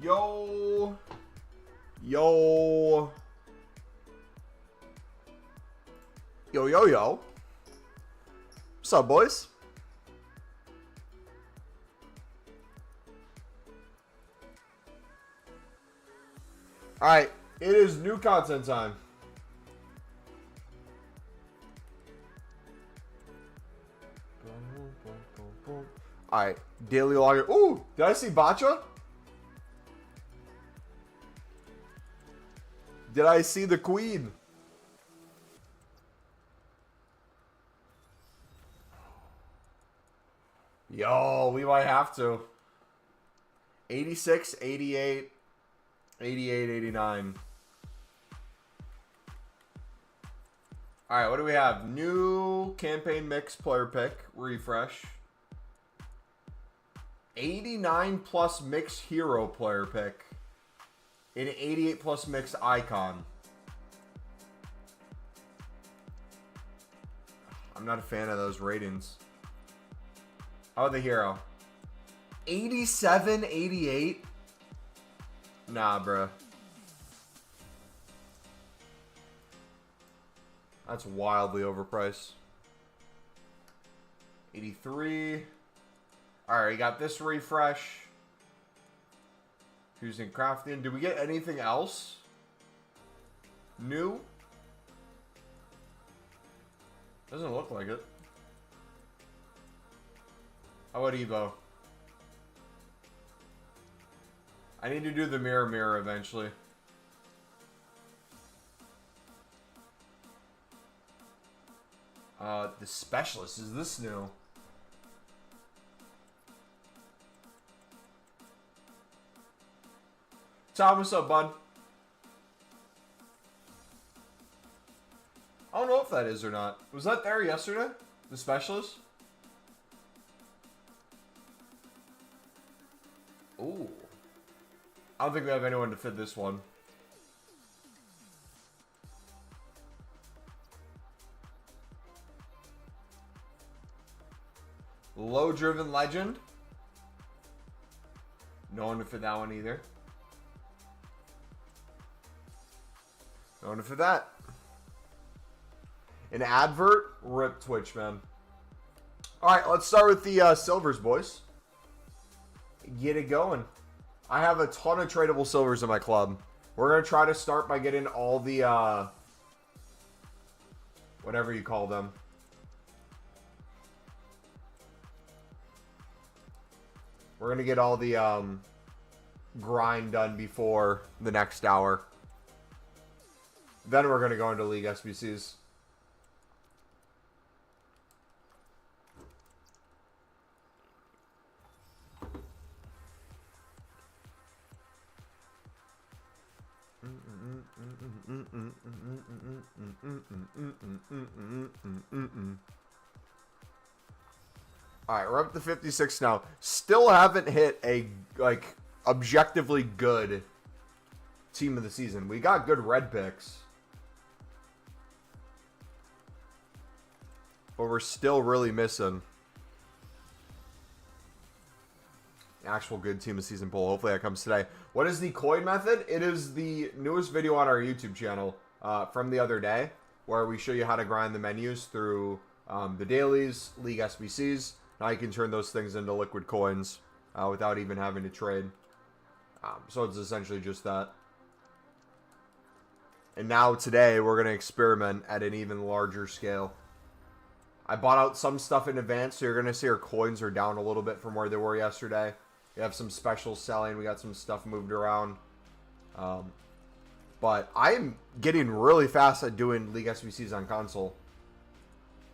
Yo. Yo. Yo, yo, yo. What's up, boys? Alright, it is new content time. Alright, daily logger. Ooh, did I see Bacha? Did I see the queen? Yo, we might have to. 86, 88, 88, 89. Alright, what do we have? New campaign mix player pick. Refresh. 89 plus mix hero player pick. An 88 plus mix icon. I'm not a fan of those ratings. How about the hero? 87, 88? Nah, bruh. That's wildly overpriced. 83. Alright, we got this refresh. Fusing crafting. Did we get anything else new? Doesn't look like it. How about Evo? I need to do the mirror eventually. The specialist, is this new? Tom, what's up, bud? I don't know if that is or not. Was that there yesterday? The specialist? Ooh. I don't think we have anyone to fit this one. Low-driven legend. No one to fit that one either. No one to fit that. An advert? Rip Twitch, man. Alright, let's start with the silvers, boys. Get it going. I have a ton of tradable silvers in my club. We're going to try to start by getting all the, whatever you call them. We're going to get all the, grind done before the next hour. Then we're going to go into League SBCs. Alright, we're up to 56 now. Still haven't hit a, like, objectively good team of the season. We got good red picks. But we're still really missing an actual good team of season poll. Hopefully that comes today. What is the coin method? It is the newest video on our YouTube channel from the other day, where we show you how to grind the menus through the dailies, League SBCs. Now you can turn those things into liquid coins without even having to trade. So it's essentially just that. And now today we're going to experiment at an even larger scale. I bought out some stuff in advance, so you're going to see our coins are down a little bit from where they were yesterday. We have some specials selling. We got some stuff moved around. But I'm getting really fast at doing League SBCs on console.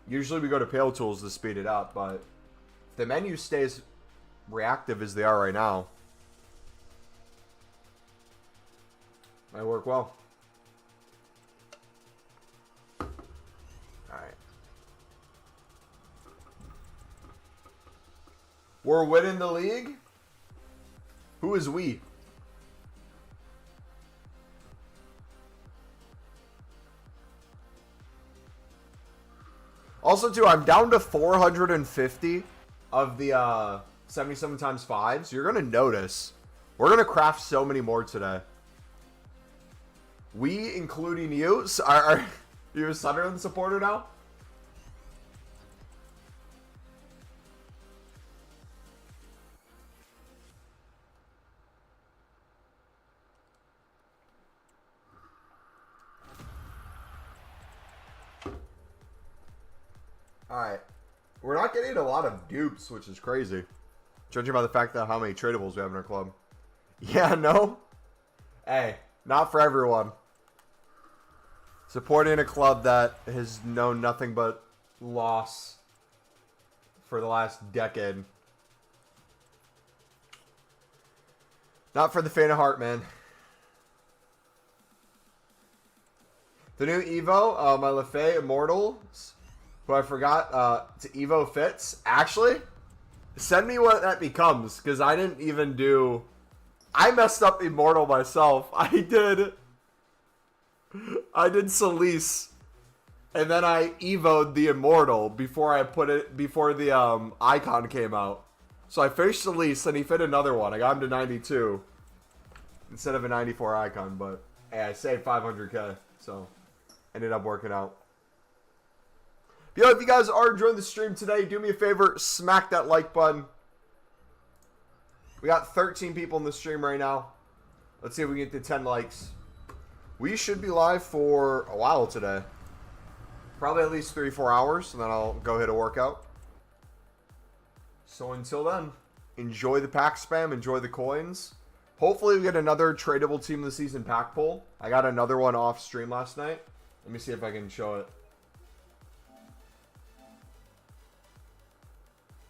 Usually we go to Pale Tools to speed it up, but if the menu stays reactive as they are right now, might work well. Alright. We're winning the league? Who is we? Also, too, I'm down to 450 of the 77 times 5s. You're going to notice We're going to craft so many more today. We, including you, are you a Sunderland supporter now? Alright. We're not getting a lot of dupes, which is crazy. Judging by the fact that how many tradables we have in our club. Yeah, no? Hey, not for everyone. Supporting a club that has known nothing but loss for the last decade. Not for the faint of heart, man. The new Evo, my Lefay Immortals, who I forgot to Evo Fits. Actually, send me what that becomes, because I didn't even do... I messed up Immortal myself. I did Solis, and then I Evo'd the Immortal before I put it, before the icon came out. So I finished Solis, and he fit another one. I got him to 92 instead of a 94 icon, but hey, I saved 500k, so ended up working out. Yo, if you guys are enjoying the stream today, do me a favor, smack that like button. We got 13 people in the stream right now. Let's see if we can get to 10 likes. We should be live for a while today. Probably at least 3-4 hours, and then I'll go hit a workout. So until then, enjoy the pack spam, enjoy the coins. Hopefully we get another tradable team of the season pack pull. I got another one off stream last night. Let me see if I can show it.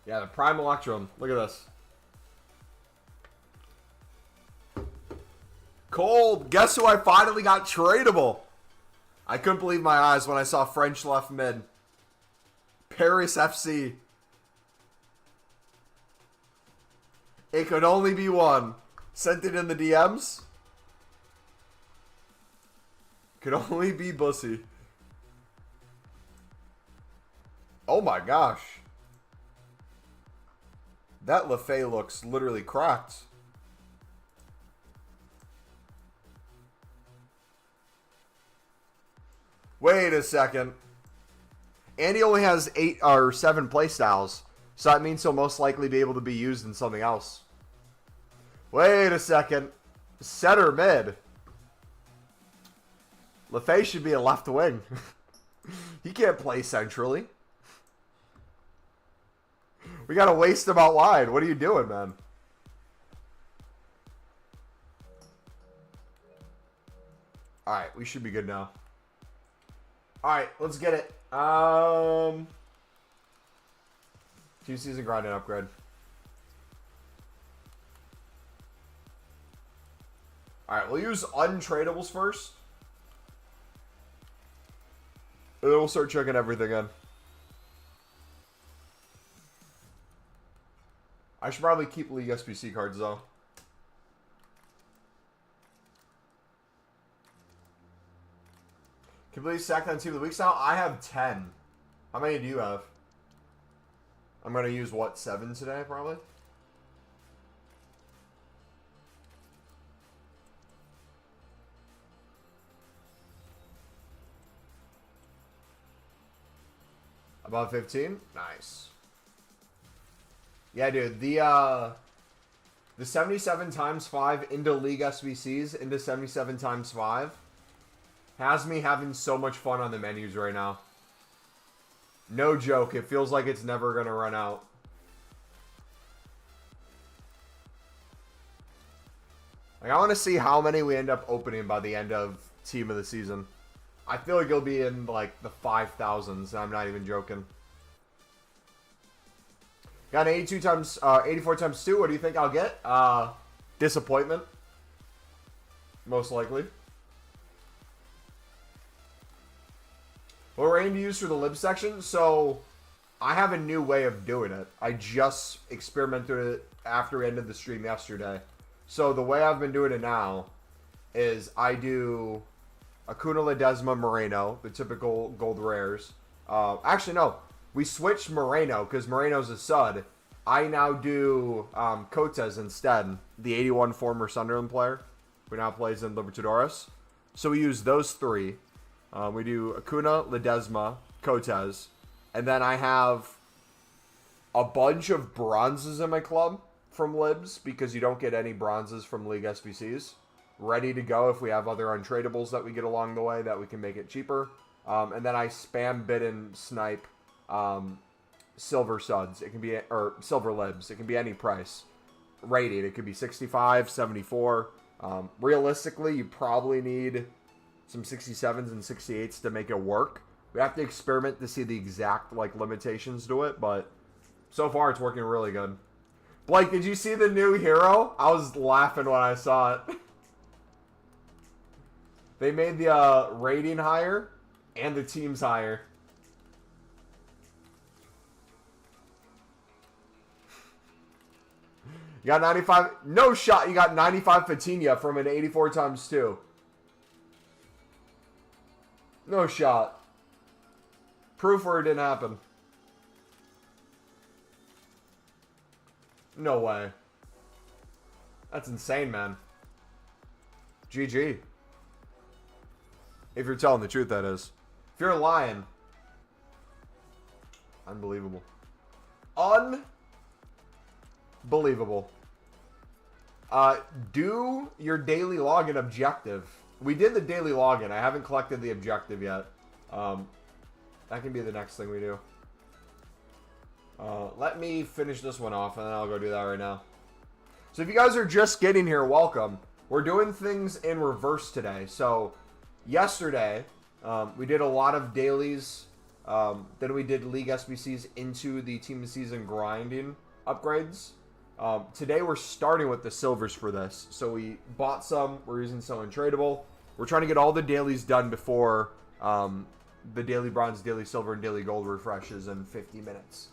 Yeah, the Prime Electrum. Look at this. Cold. Guess who I finally got tradable? I couldn't believe my eyes when I saw French left mid. Paris FC. It could only be one. Sent it in the DMs. Could only be Bussy. Oh my gosh. That Lefay looks literally cracked. Wait a second. And he only has 8 or 7 playstyles. So that means he'll most likely be able to be used in something else. Wait a second. Center mid. Lefay should be a left wing. He can't play centrally. We gotta waste him out wide. What are you doing, man? Alright, we should be good now. Alright, let's get it. Two-season grinding upgrade. Alright, we'll use untradables first. And then we'll start checking everything in. I should probably keep League SBC cards, though. Completely sacked on Team of the Weeks now? I have 10. How many do you have? I'm going to use, what, 7 today, probably? About 15? Nice. Yeah, dude, the 77 times 5 into League SBCs, into 77 times 5, has me having so much fun on the menus right now. No joke, it feels like it's never going to run out. Like, I want to see how many we end up opening by the end of Team of the Season. I feel like it'll be in, like, the 5,000s, I'm not even joking. Got an 84 times 2. What do you think I'll get? Disappointment. Most likely. What we're aiming to use for the lib section. So, I have a new way of doing it. I just experimented with it after we ended the stream yesterday. So, the way I've been doing it now is I do Acuna Ledesma Moreno, the typical gold rares. Actually, no. We switched Moreno because Moreno's a stud. I now do TOTS instead. The 81 former Sunderland player who now plays in Libertadores. So we use those three. We do Acuna, Ledesma, TOTS. And then I have a bunch of bronzes in my club from Libs because you don't get any bronzes from League SBCs. Ready to go if we have other untradables that we get along the way that we can make it cheaper. And then I spam bid and snipe silver suds. It can be, or silver libs. It can be any price. Rated. It could be 65, 74. Realistically, you probably need some 67s and 68s to make it work. We have to experiment to see the exact like limitations to it, but so far it's working really good. Blake, did you see the new hero? I was laughing when I saw it. They made the rating higher and the teams higher. You got 95. No shot. You got 95 Fatinha from an 84 times 2. No shot. Proof where it didn't happen. No way. That's insane, man. GG. If you're telling the truth, that is. If you're lying. Unbelievable. Unbelievable. Do your daily login objective. We did the daily login. I haven't collected the objective yet. That can be the next thing we do. Let me finish this one off, and then I'll go do that right now. So if you guys are just getting here, welcome. We're doing things in reverse today. So yesterday, we did a lot of dailies. Then we did League SBCs into the Team of the Season grinding upgrades. Today we're starting with the silvers for this. So we bought some. We're using some untradeable. We're trying to get all the dailies done before the daily bronze, daily silver, and daily gold refreshes in 50 minutes.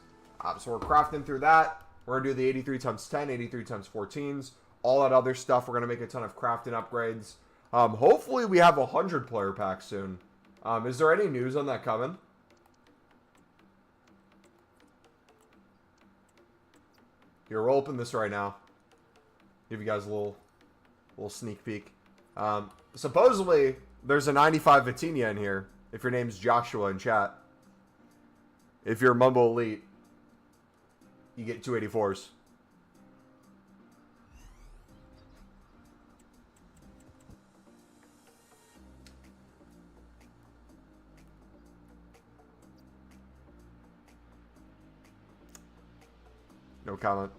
So we're crafting through that. We're going to do the 83 times 10, 83 times 14s, all that other stuff. We're going to make a ton of crafting upgrades. Hopefully we have a 100 player pack soon. Is there any news on that coming? Here, we'll open this right now. Give you guys a little sneak peek. Supposedly, there's a 95 Vitinha in here. If your name's Joshua in chat. If you're MumboElite, you get 284s. No comment.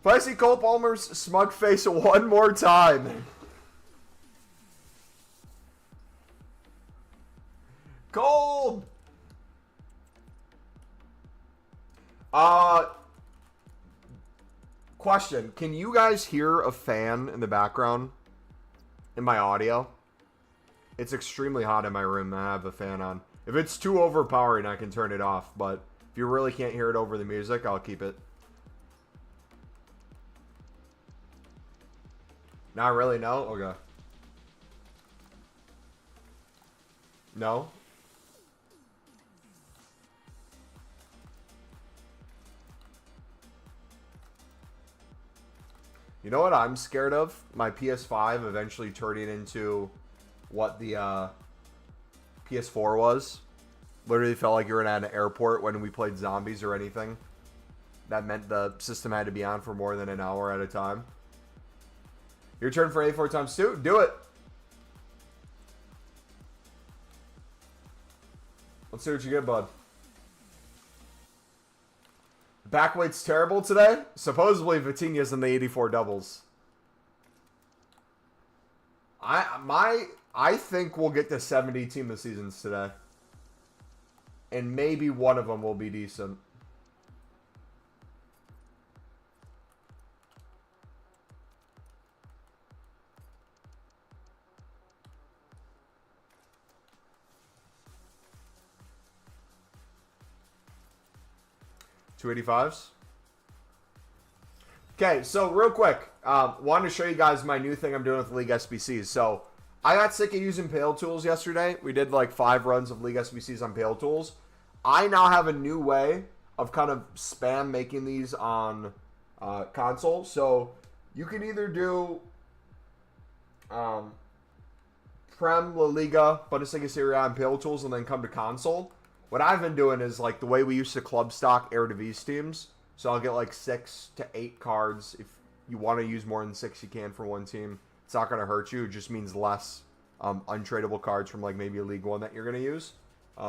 If I see Cole Palmer's smug face one more time. Cold! Question. Can you guys hear a fan in the background in my audio? It's extremely hot in my room. I have a fan on. If it's too overpowering, I can turn it off. But if you really can't hear it over the music, I'll keep it. Not really, no? Okay. No? You know what I'm scared of? My PS5 eventually turning into what the PS4 was. Literally felt like you were at an airport when we played zombies or anything. That meant the system had to be on for more than an hour at a time. Your turn for 84 times 2? Do it! Let's see what you get, bud. Backweight's terrible today? Supposedly Vitinha's in the 84 doubles. I think we'll get to 70 team of seasons today. And maybe one of them will be decent. $285s. Okay, so real quick, wanted to show you guys my new thing I'm doing with League SBCs. So I got sick of using Pale Tools yesterday. We did like 5 runs of League SBCs on Pale Tools. I now have a new way of kind of spam making these on console. So you can either do Prem, La Liga, Bundesliga, Serie A, and Pale Tools, and then come to console. What I've been doing is like the way we used to club stock Eredivisie teams. So I'll get like 6 to 8 cards. If you want to use more than 6, you can for one team. It's not going to hurt you. It just means less untradeable cards from like maybe a League One that you're going to use,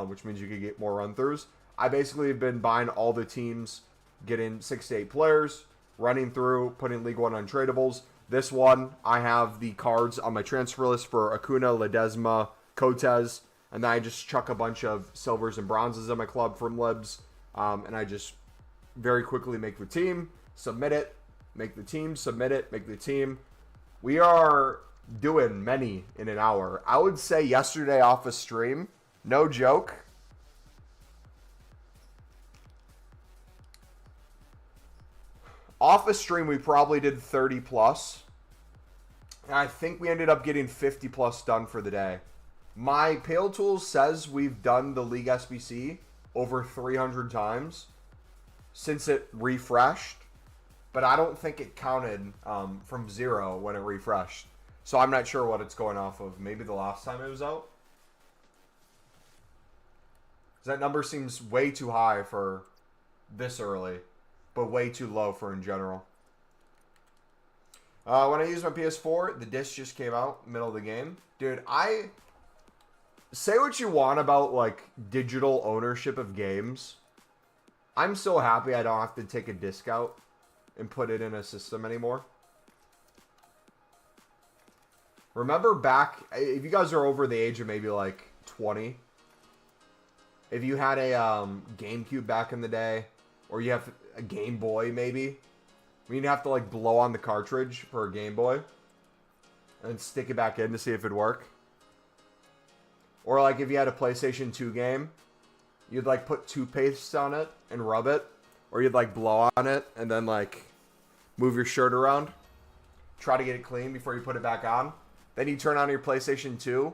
which means you could get more run-throughs. I basically have been buying all the teams, getting 6 to 8 players, running through, putting League One untradables. This one, I have the cards on my transfer list for Acuna, Ledesma, Cotes, and then I just chuck a bunch of silvers and bronzes in my club from Libs, and I just very quickly make the team, submit it, make the team, submit it, make the team. We are doing many in an hour. I would say yesterday off a stream, no joke, off a stream we probably did 30 plus. And I think we ended up getting 50 plus done for the day. My Pale Tools says we've done the League SBC over 300 times since it refreshed, but I don't think it counted from 0 when it refreshed. So I'm not sure what it's going off of. Maybe the last time it was out. That number seems way too high for this early, but way too low for in general. When I use my PS4, the disc just came out middle of the game. Dude, I say what you want about like digital ownership of games. I'm so happy I don't have to take a disc out and put it in a system anymore. Remember back, if you guys are over the age of maybe like 20, if you had a GameCube back in the day, or you have a Game Boy maybe, you'd have to like blow on the cartridge for a Game Boy and stick it back in to see if it'd work. Or like if you had a PlayStation 2 game, you'd like put toothpaste on it and rub it, or you'd like blow on it and then like move your shirt around, try to get it clean before you put it back on. Then you turn on your PlayStation 2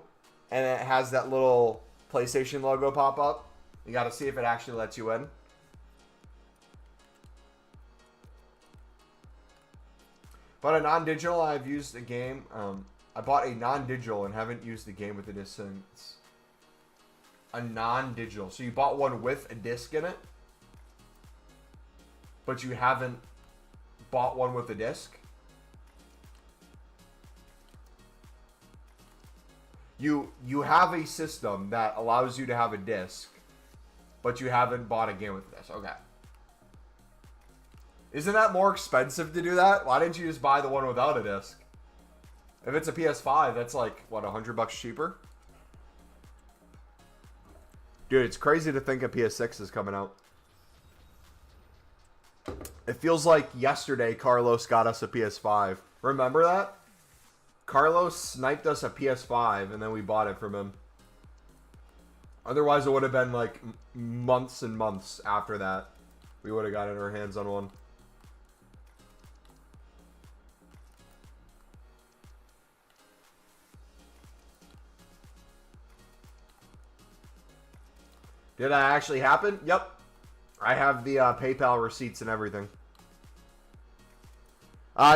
and it has that little PlayStation logo pop up. You got to see if it actually lets you in. But a non-digital, I've used a game. I bought a non-digital and haven't used the game with the disc since. A non-digital. So you bought one with a disc in it, but you haven't bought one with a disc? You have a system that allows you to have a disc, but you haven't bought a game with a disc. Okay. Isn't that more expensive to do that? Why didn't you just buy the one without a disc? If it's a PS5, that's like, what, $100 cheaper? Dude, it's crazy to think a PS6 is coming out. It feels like yesterday Carlos got us a PS5. Remember that? Carlos sniped us a PS5 and then we bought it from him. Otherwise, it would have been like months and months after that. We would have gotten our hands on one. Did that actually happen? Yep. I have the PayPal receipts and everything.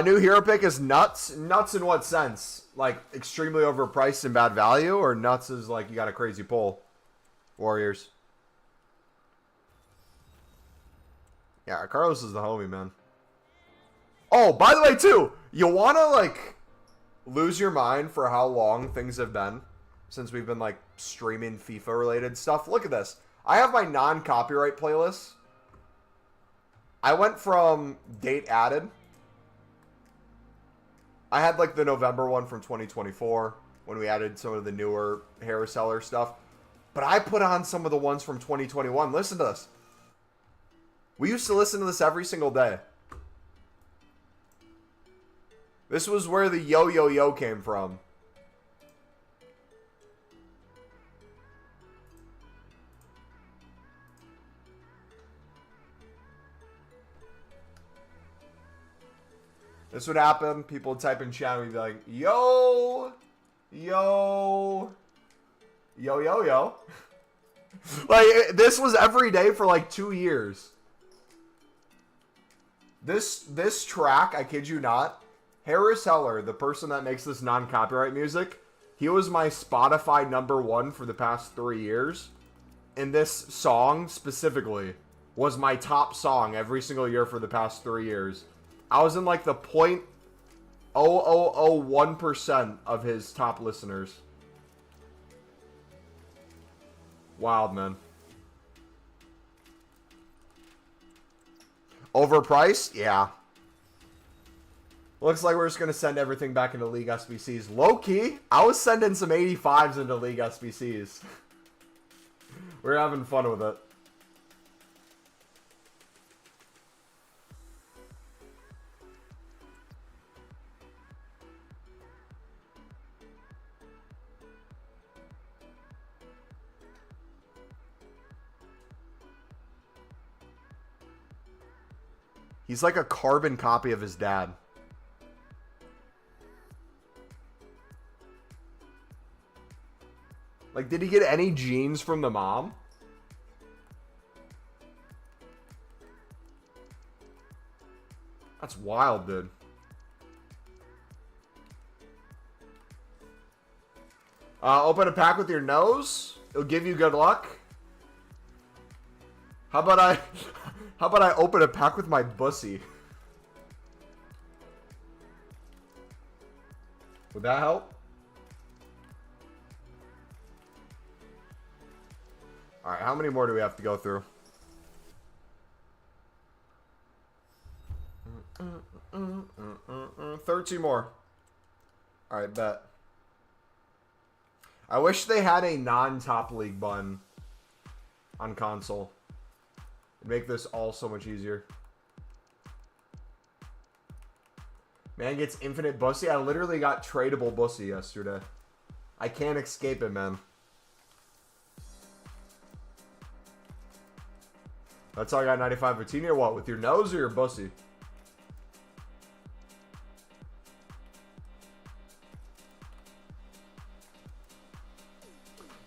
New hero pick is nuts. Nuts in what sense? Like extremely overpriced and bad value, or nuts is like you got a crazy pull? Warriors. Yeah, Carlos is the homie, man. Oh, by the way, too, you want to like lose your mind for how long things have been since we've been like streaming FIFA related stuff. Look at this. I have my non-copyright playlist. I went from date added. I had like the November one from 2024 when we added some of the newer hair seller stuff. But I put on some of the ones from 2021. Listen to this. We used to listen to this every single day. This was where the yo yo yo came from. This would happen. People would type in chat and we'd be like, yo, yo, yo, yo, yo. Like, this was every day for like 2 years. This track, I kid you not, Harris Heller, the person that makes this non-copyright music, he was my Spotify #1 for the past 3 years. And this song, specifically, was my top song every single year for the past 3 years. I was in like the 0.0001% of his top listeners. Wild, man. Overpriced? Yeah. Looks like we're just going to send everything back into League SBCs. Low-key, I was sending some 85s into League SBCs. We're having fun with it. He's like a carbon copy of his dad. Like, did he get any genes from the mom? That's wild, dude. Open a pack with your nose. It'll give you good luck. How about I open a pack with my bussy? Would that help? Alright, how many more do we have to go through? 13 more. Alright, bet. I wish they had a non-top league button on console. It'd make this all so much easier. Man gets infinite bussy. I literally got tradable bussy yesterday. I can't escape it, man. That's how I got 95 Routine or what? With your nose or your bussy?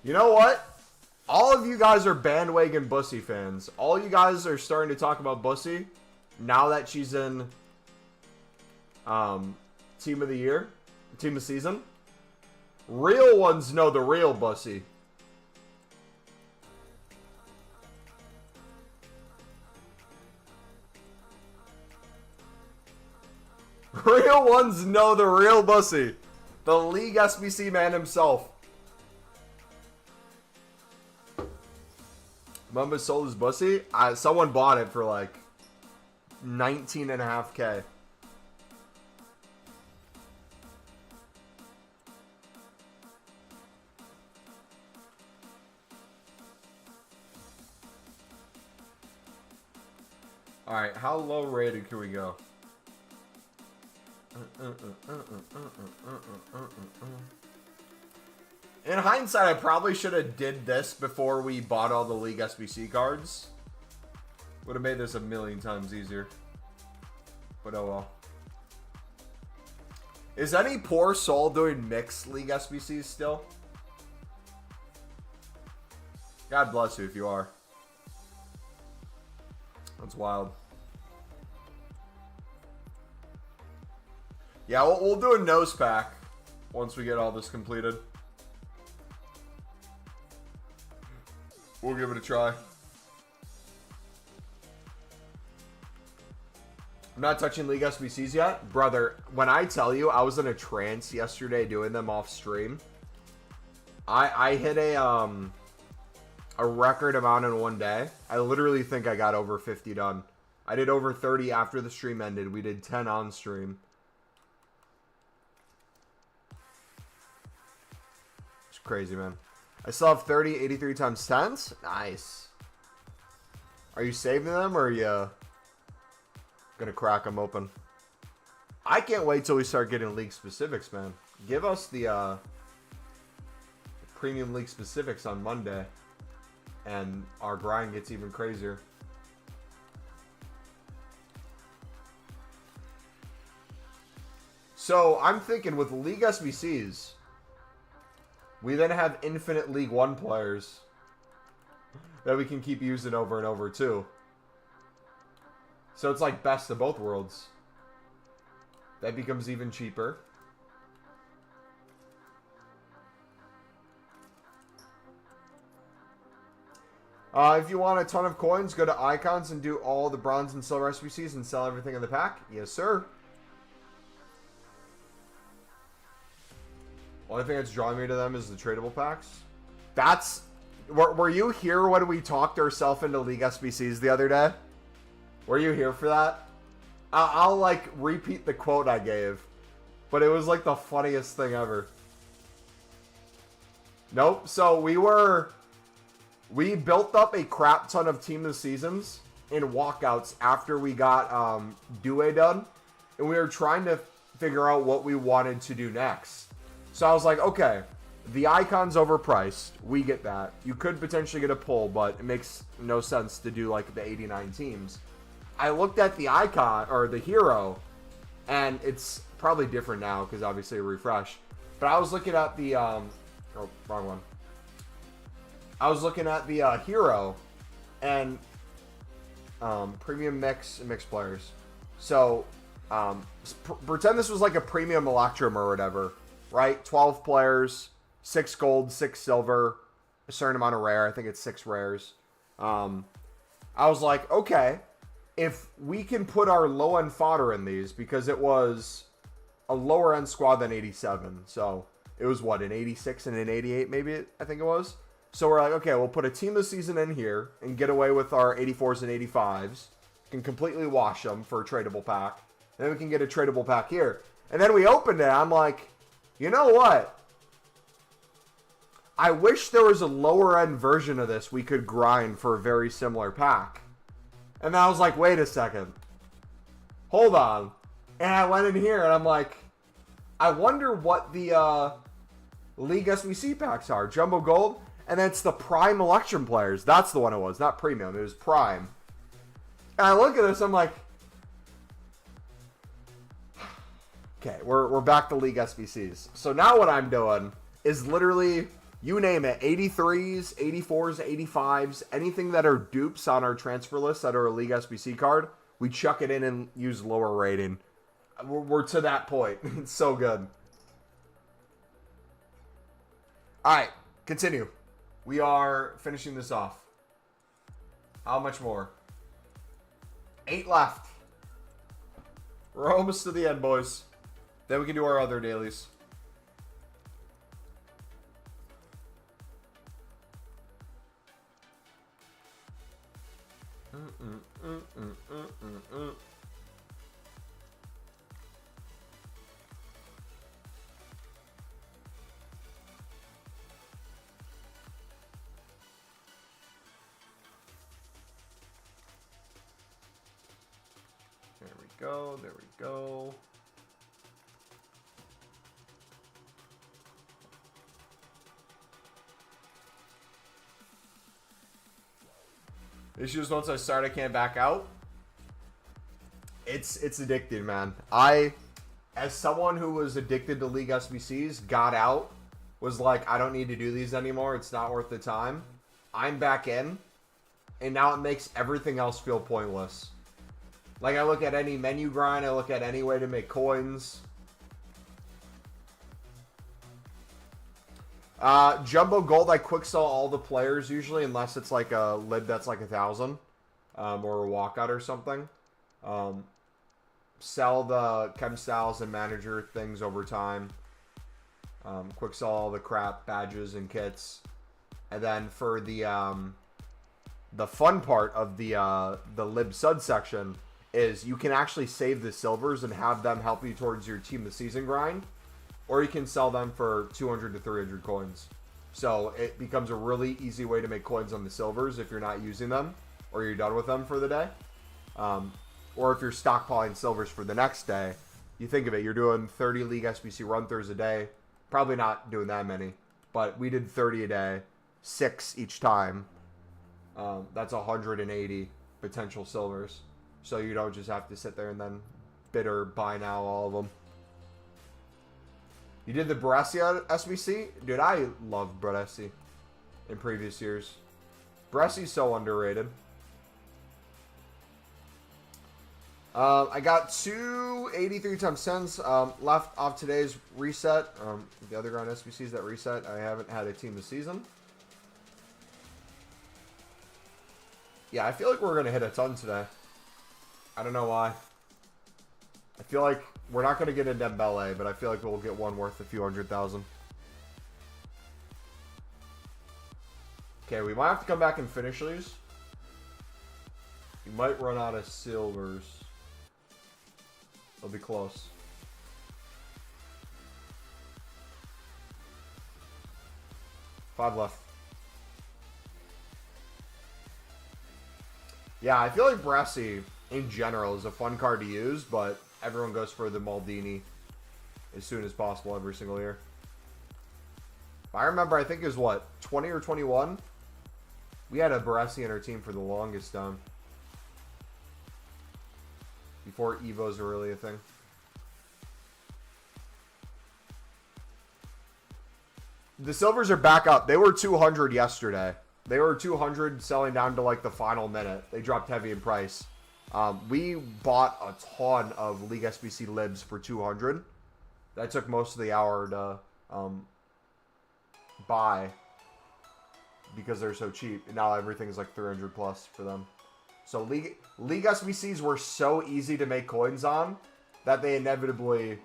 You know what? All of you guys are bandwagon Bussy fans. All you guys are starting to talk about Bussy now that she's in Team of the Year, Team of the Season. Real ones know the real Bussy. Real ones know the real Bussy. The League SBC man himself. Mumbo sold his bussy. Someone bought it for like 19.5K. All right, how low rated can we go? In hindsight, I probably should have did this before we bought all the League SBC cards. Would have made this a million times easier. But oh well. Is any poor soul doing mixed League SBCs still? God bless you if you are. That's wild. Yeah, we'll do a nose pack once we get all this completed. We'll give it a try. I'm not touching League SBCs yet. Brother, when I tell you I was in a trance yesterday doing them off stream, I hit a record amount in one day. I literally think I got over 50 done. I did over 30 after the stream ended. We did 10 on stream. It's crazy, man. I still have 30 83 times 10s. Nice. Are you saving them or are you gonna crack them open? I can't wait till we start getting league specifics, man. Give us the premium league specifics on Monday, and our grind gets even crazier. So I'm thinking with League SBCs, we then have infinite League 1 players that we can keep using over and over too. So it's like best of both worlds. That becomes even cheaper. If you want a ton of coins, go to Icons and do all the bronze and silver SBCs and sell everything in the pack. Yes, sir. Only thing that's drawing me to them is the tradable packs. That's... Were you here when we talked ourselves into League SBCs the other day? Were you here for that? I'll like, repeat the quote I gave. But it was, like, the funniest thing ever. Nope. So, we built up a crap ton of Team of the Seasons in walkouts after we got Due done. And we were trying to figure out what we wanted to do next. So I was like, okay, the Icon's overpriced. We get that. You could potentially get a pull, but it makes no sense to do like the 89 teams. I looked at the Icon, or the Hero, and it's probably different now because obviously a refresh. But I was looking at the, oh, wrong one. I was looking at the Hero and premium mix and mixed players. So pretend this was like a premium Electrum or whatever, right? 12 players, 6 gold, 6 silver, a certain amount of rare. I think it's 6 rares. I was like, okay, if we can put our low end fodder in these, because it was a lower end squad than 87. So it was what, an 86 and an 88 maybe, I think it was. So we're like, okay, we'll put a team of the season in here and get away with our 84s and 85s. Can completely wash them for a tradable pack. And then we can get a tradable pack here. And then we opened it. I'm like, you know what? I wish there was a lower end version of this we could grind for a very similar pack. And I was like, wait a second. Hold on. And I went in here and I'm like, I wonder what the League SBC packs are. Jumbo Gold. And then it's the Prime Electrum players. That's the one it was. Not Premium. It was Prime. And I look at this. I'm like, okay, we're back to League SBCs. So now what I'm doing is literally, you name it, 83s, 84s, 85s, anything that are dupes on our transfer list that are a League SBC card, we chuck it in and use lower rating. We're to that point. It's so good. All right, continue. We are finishing this off. How much more? 8 left. We're almost to the end, boys. Then we can do our other dailies. There we go. Issues once I start, I can't back out. It's addicting, man. As someone who was addicted to League SBCs, got out, was like, I don't need to do these anymore. It's not worth the time. I'm back in, and now it makes everything else feel pointless. Like, I look at any menu grind, I look at any way to make coins. Jumbo Gold, I quick sell all the players usually, unless it's like a lib that's like 1,000, or a walkout or something. Sell the chem styles and manager things over time. Quick sell all the crap, badges and kits. And then for the fun part of the lib sud section is you can actually save the silvers and have them help you towards your team of the season grind, or you can sell them for 200 to 300 coins. So it becomes a really easy way to make coins on the silvers if you're not using them or you're done with them for the day. Or if you're stockpiling silvers for the next day, you think of it, you're doing 30 League SBC run-throughs a day. Probably not doing that many, but we did 30 a day, 6 each time. That's 180 potential silvers. So you don't just have to sit there and then bid or buy now all of them. You did the Brescia SBC? Dude, I loved Brescia in previous years. Brescia's so underrated. I got 283 times 10s left off today's reset. The other ground SBCs that reset, I haven't had a team this season. Yeah, I feel like we're going to hit a ton today. I don't know why. I feel like we're not going to get a Dembele, but I feel like we'll get one worth a few 100,000. Okay, we might have to come back and finish these. You might run out of silvers. It'll be close. Five left. Yeah, I feel like Bresci, in general, is a fun card to use, but everyone goes for the Maldini as soon as possible every single year. I remember, I think it was, what, 20 or 21? We had a Bresci in our team for the longest time. Before Evos were really a thing. The silvers are back up. They were 200 yesterday. They were 200 selling down to like the final minute. They dropped heavy in price. We bought a ton of League SBC libs for 200. That took most of the hour to buy because they're so cheap. And now everything's like 300 plus for them. So League SBCs were so easy to make coins on that they inevitably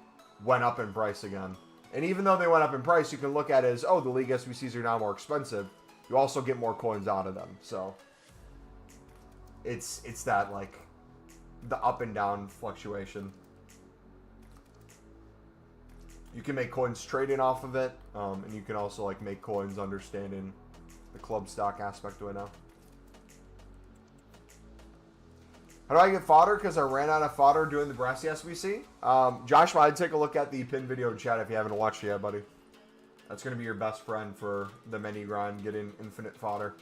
went up in price again. And even though they went up in price, you can look at it as, oh, the League SBCs are now more expensive. You also get more coins out of them. So it's that, like, the up and down fluctuation. You can make coins trading off of it. And you can also, like, make coins understanding the club stock aspect of it now. How do I get fodder? Because I ran out of fodder doing the Bresci SBC. Joshua, I'd take a look at the pinned video in chat if you haven't watched it yet, buddy. That's going to be your best friend for the menu grind, getting infinite fodder.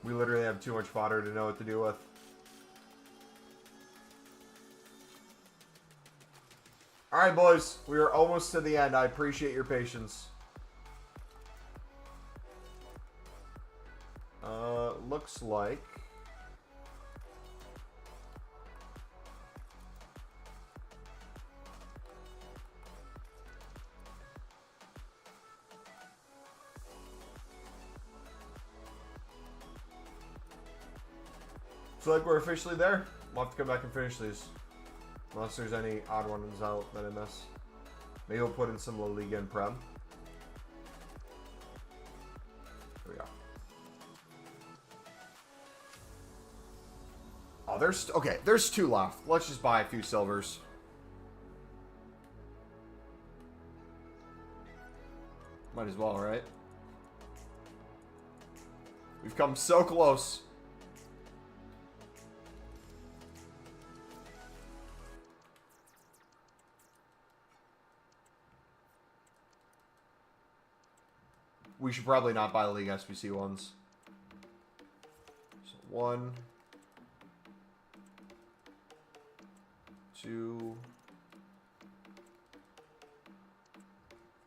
We literally have too much fodder to know what to do with. Alright, boys. We are almost to the end. I appreciate your patience. Looks like... So like we're officially there. We'll have to come back and finish these. Unless there's any odd ones out that I miss. Maybe we'll put in some La Liga and Prem. There we go. Oh, there's two left. Let's just buy a few silvers. Might as well, right? We've come so close. We should probably not buy the League SBC ones. So 1, 2,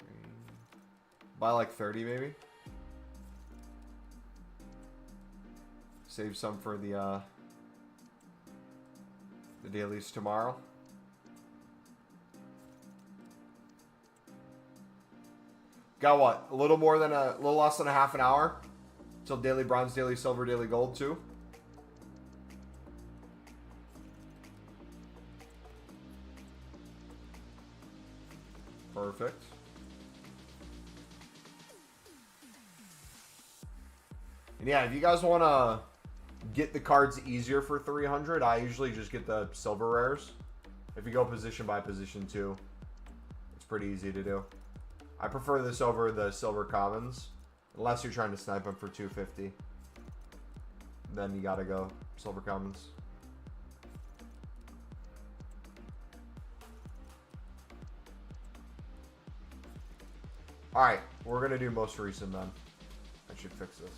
3. Buy like 30 maybe. Save some for the dailies tomorrow. Got what? A little less than a half an hour till daily bronze, daily silver, daily gold too. Perfect. And yeah, if you guys want to get the cards easier for 300, I usually just get the silver rares. If you go position by position too, it's pretty easy to do. I prefer this over the silver commons, unless you're trying to snipe them for 250. Then you gotta go silver commons. Alright, we're gonna do most recent then. I should fix this.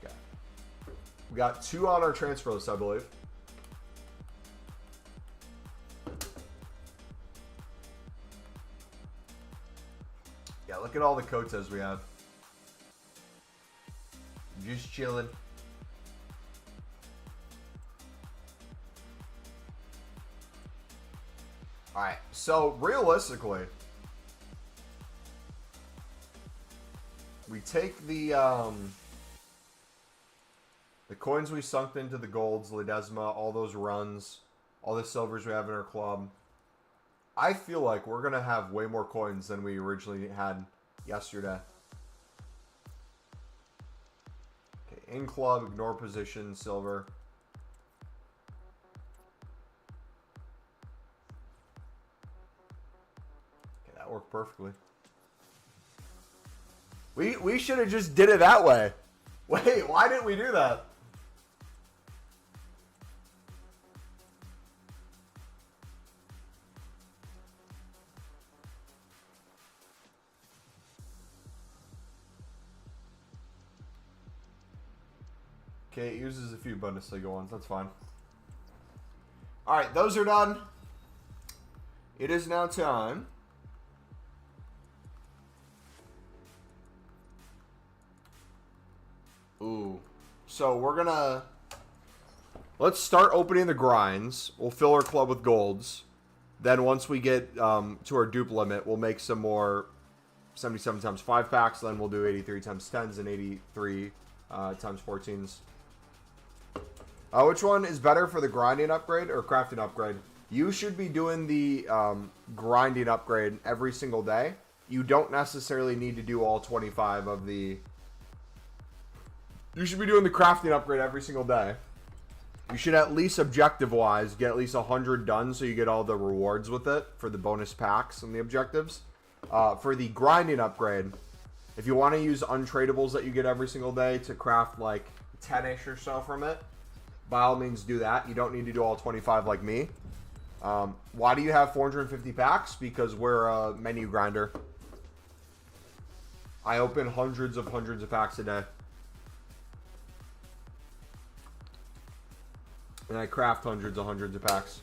Okay. We got 2 on our transfer list, I believe. Yeah, look at all the Cotes we have. Just chilling. Alright, so realistically, we take the coins we sunk into the golds, Ledesma, all those runs, all the silvers we have in our club. I feel like we're going to have way more coins than we originally had yesterday. Okay, in club, ignore position, silver. Okay, that worked perfectly. We should have just did it that way. Wait, why didn't we do that? Okay, it uses a few Bundesliga ones. That's fine. Alright, those are done. It is now time. Ooh. So we're gonna... Let's start opening the grinds. We'll fill our club with golds. Then once we get to our dupe limit, we'll make some more 77 times 5 packs. Then we'll do 83 times 10s and 83 times 14s. Which one is better for the grinding upgrade or crafting upgrade? You should be doing the grinding upgrade every single day. You don't necessarily need to do all 25 of the... You should be doing the crafting upgrade every single day. You should at least objective-wise get at least 100 done so you get all the rewards with it for the bonus packs and the objectives. For the grinding upgrade, if you want to use untradables that you get every single day to craft like 10-ish or so from it, by all means do that. You don't need to do all 25 like me. Why do you have 450 packs? Because we're a menu grinder. I open hundreds of packs a day. And I craft hundreds of packs.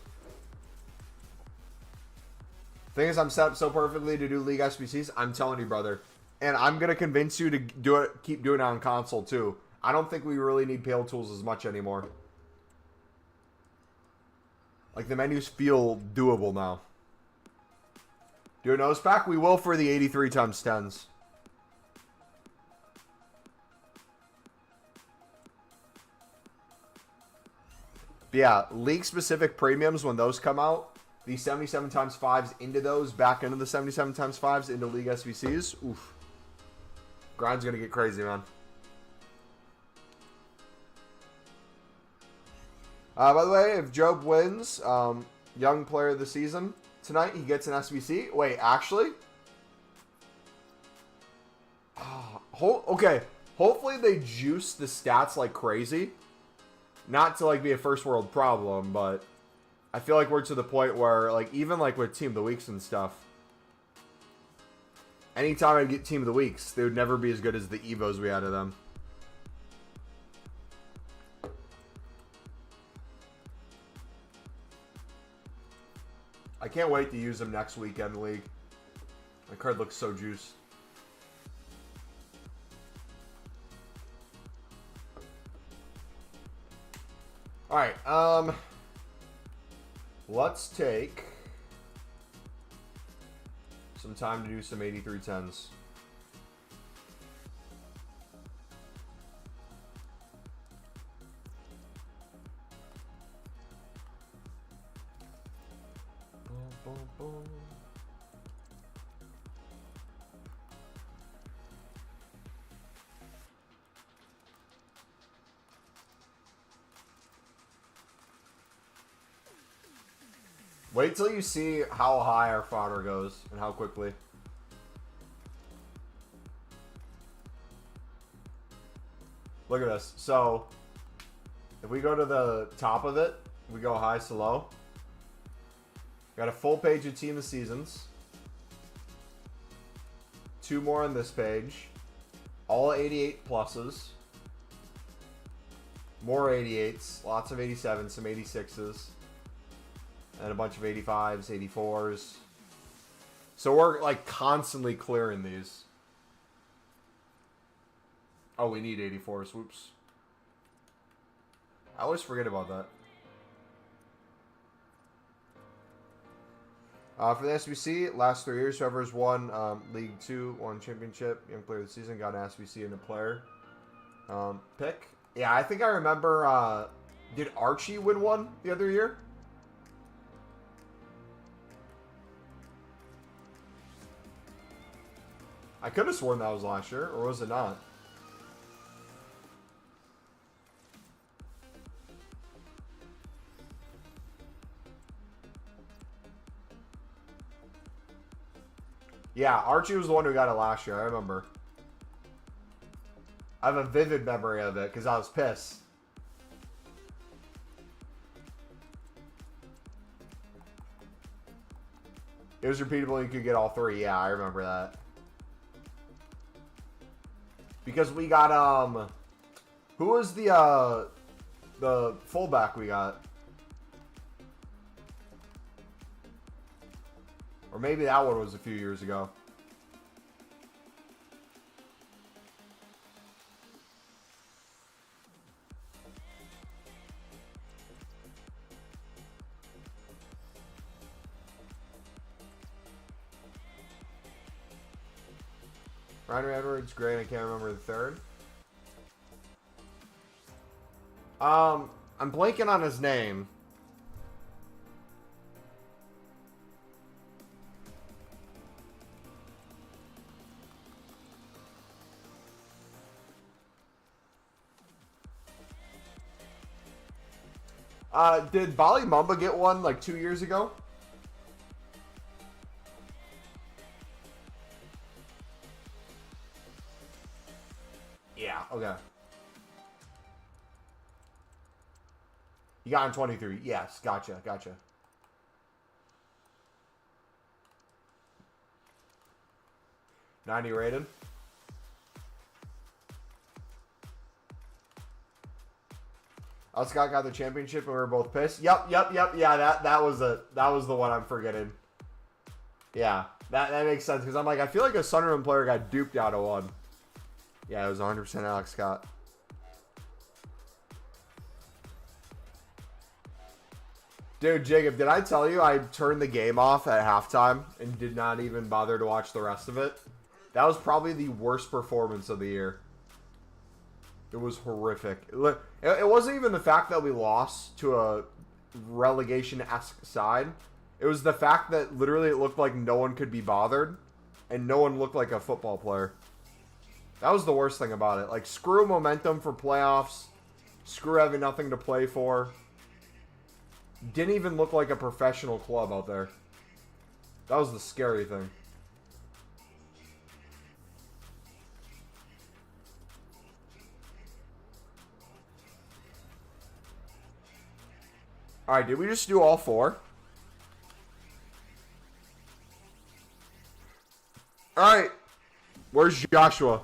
Thing is, I'm set up so perfectly to do League SBCs. I'm telling you, brother. And I'm going to convince you to do it. Keep doing it on console, too. I don't think we really need Pale Tools as much anymore. Like, the menus feel doable now. Do a nose pack? We will for the 83 times 10s. But yeah, league-specific premiums, when those come out, the 77 times 5s into those, back into the 77 times 5s, into League SBCs. Oof. Grind's going to get crazy, man. By the way, if Job wins, young player of the season tonight, he gets an SBC. Wait, actually? Okay, hopefully they juice the stats like crazy. Not to like be a first world problem, but I feel like we're to the point where like even like with Team of the Weeks and stuff, anytime I get Team of the Weeks, they would never be as good as the Evos we had of them. I can't wait to use them next weekend league. My card looks so juiced. Alright, let's take some time to do some 83 10s. Wait till you see how high our fodder goes and how quickly. Look at this. So, if we go to the top of it, we go high to low. Got a full page of Team of Seasons. 2 more on this page. All 88 pluses. More 88s. Lots of 87s, some 86s. And a bunch of 85s, 84s. So we're like constantly clearing these. Oh, we need 84s. Whoops. I always forget about that. For the SBC, last 3 years, whoever's won League 2, won championship, young player of the season, got an SBC and a player pick. Yeah, I think I remember, did Archie win one the other year? I could have sworn that was last year, or was it not? Yeah, Archie was the one who got it last year, I remember. I have a vivid memory of it, because I was pissed. It was repeatable, you could get all 3. Yeah, I remember that. Because we got, who was the fullback we got? Or maybe that one was a few years ago. Ryder Edwards, great. I can't remember the third. I'm blanking on his name. Did Bali Mumba get one like 2 years ago? Yeah, okay. You got in 23. Yes, gotcha. 90 rated. Scott got the championship and we were both pissed. Yep. Yeah, that was the one I'm forgetting. Yeah, that makes sense because I'm like, I feel like a Sunderland player got duped out of one. Yeah, it was 100% Alex Scott. Dude, Jacob, did I tell you I turned the game off at halftime and did not even bother to watch the rest of it? That was probably the worst performance of the year. It was horrific. It wasn't even the fact that we lost to a relegation-esque side. It was the fact that literally it looked like no one could be bothered and no one looked like a football player. That was the worst thing about it. Like, screw momentum for playoffs. Screw having nothing to play for. Didn't even look like a professional club out there. That was the scary thing. Alright, did we just do all 4? Alright. Where's Joshua?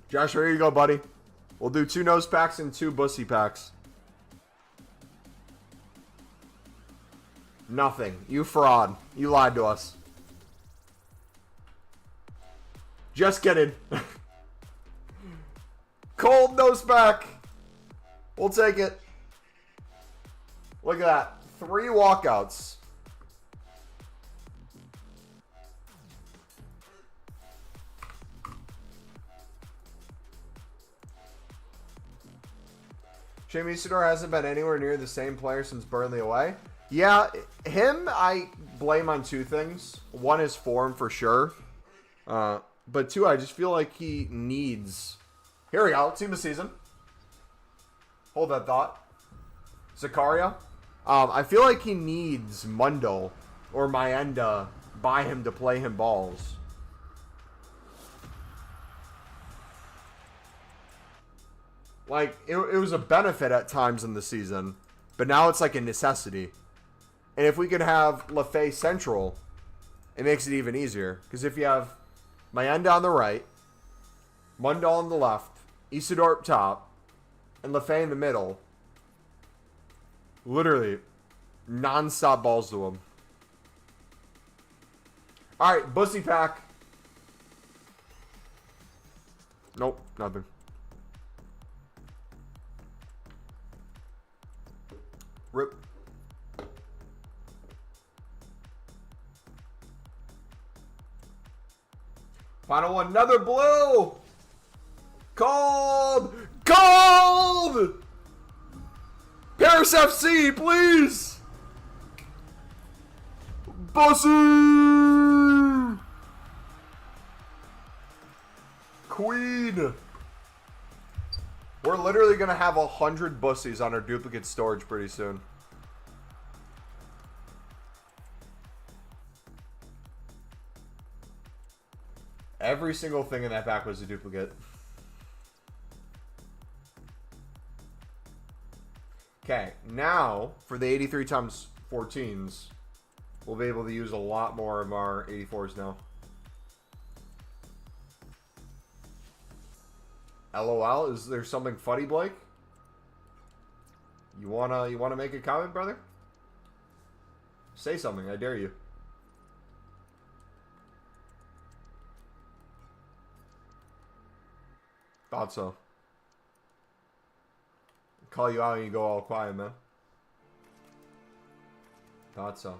Joshua, here you go, buddy. We'll do 2 nose packs and 2 bussy packs. Nothing. You fraud. You lied to us. Just kidding. Cold nose pack. We'll take it. Look at that. 3 walkouts. Shane Isidore hasn't been anywhere near the same player since Burnley away. Yeah, him I blame on 2 things. One is form for sure. But 2, I just feel like he needs... Here we go. Team of the season. Hold that thought. Zakaria. I feel like he needs Mundo or Mayenda by him to play him balls. Like, it was a benefit at times in the season, but now it's like a necessity. And if we can have Lefay central, it makes it even easier. Because if you have Mayenda on the right, Mundo on the left, Isidore up top, and Lefay in the middle, literally non-stop balls to him. Alright, bussy pack. Nope, nothing. Rip. Final one, another blue! Cold! Cold! Paris FC, please! Bussy! Queen! We're literally gonna have 100 bussies on our duplicate storage pretty soon. Every single thing in that pack was a duplicate. Okay, now for the 83 times 14s, we'll be able to use a lot more of our 84s now. LOL, is there something funny, Blake? You wanna make a comment, brother? Say something, I dare you. Thought so. Call you out and you go all quiet, man. Thought so.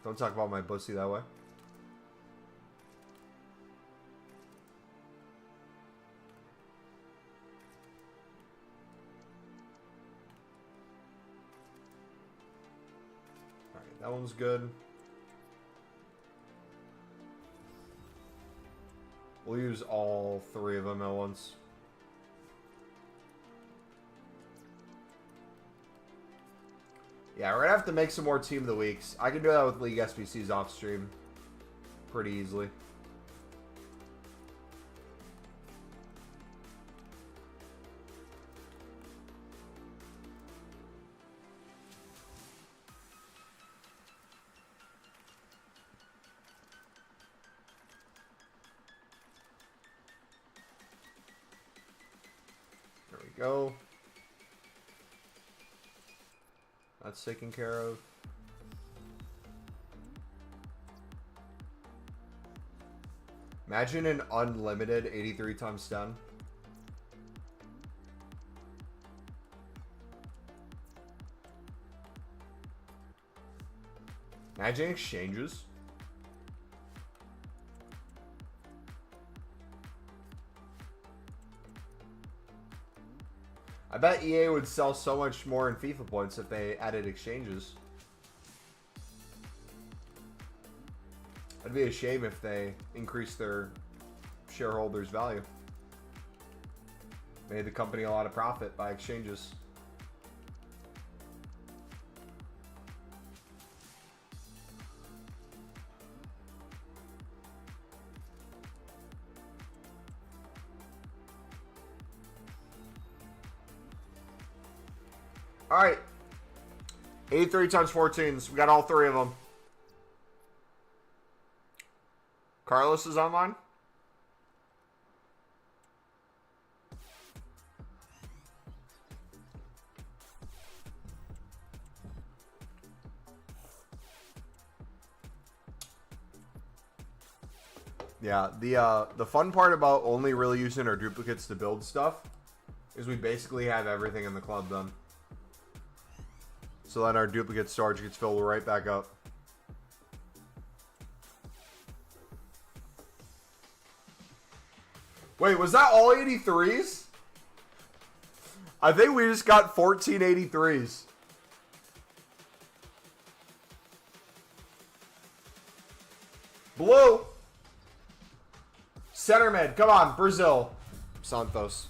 Don't talk about my pussy that way. Alright, that one's good. We'll use all three of them at once. Yeah, we're gonna have to make some more Team of the Weeks. I can do that with League SBCs off stream pretty easily. There we go. That's taken care of. Imagine an unlimited 83 times 10. Imagine exchanges. I bet EA would sell so much more in FIFA points if they added exchanges. It'd be a shame if they increased their shareholders' value. Made the company a lot of profit by exchanges. Alright. 83 times 14s. We got all three of them. Carlos is online. Yeah, the fun part about only really using our duplicates to build stuff is we basically have everything in the club done. So then our duplicate storage gets filled right back up. Wait, was that all 83s? I think we just got 14 83s. Blue. Center mid. Come on, Brazil. Santos.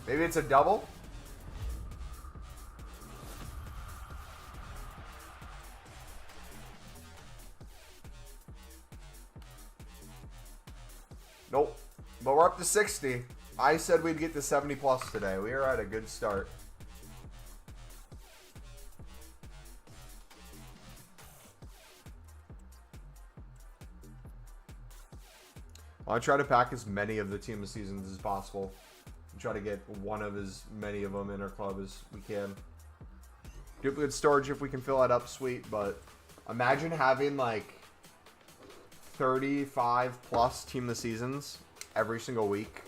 Maybe it's a double? Nope. But we're up to 60. I said we'd get to 70 plus today. We are at a good start. I want to try to pack as many of the team of seasons as possible. And try to get one of as many of them in our club as we can. Duplicate storage, if we can fill that up, sweet. But imagine having like 35 plus team of the seasons every single week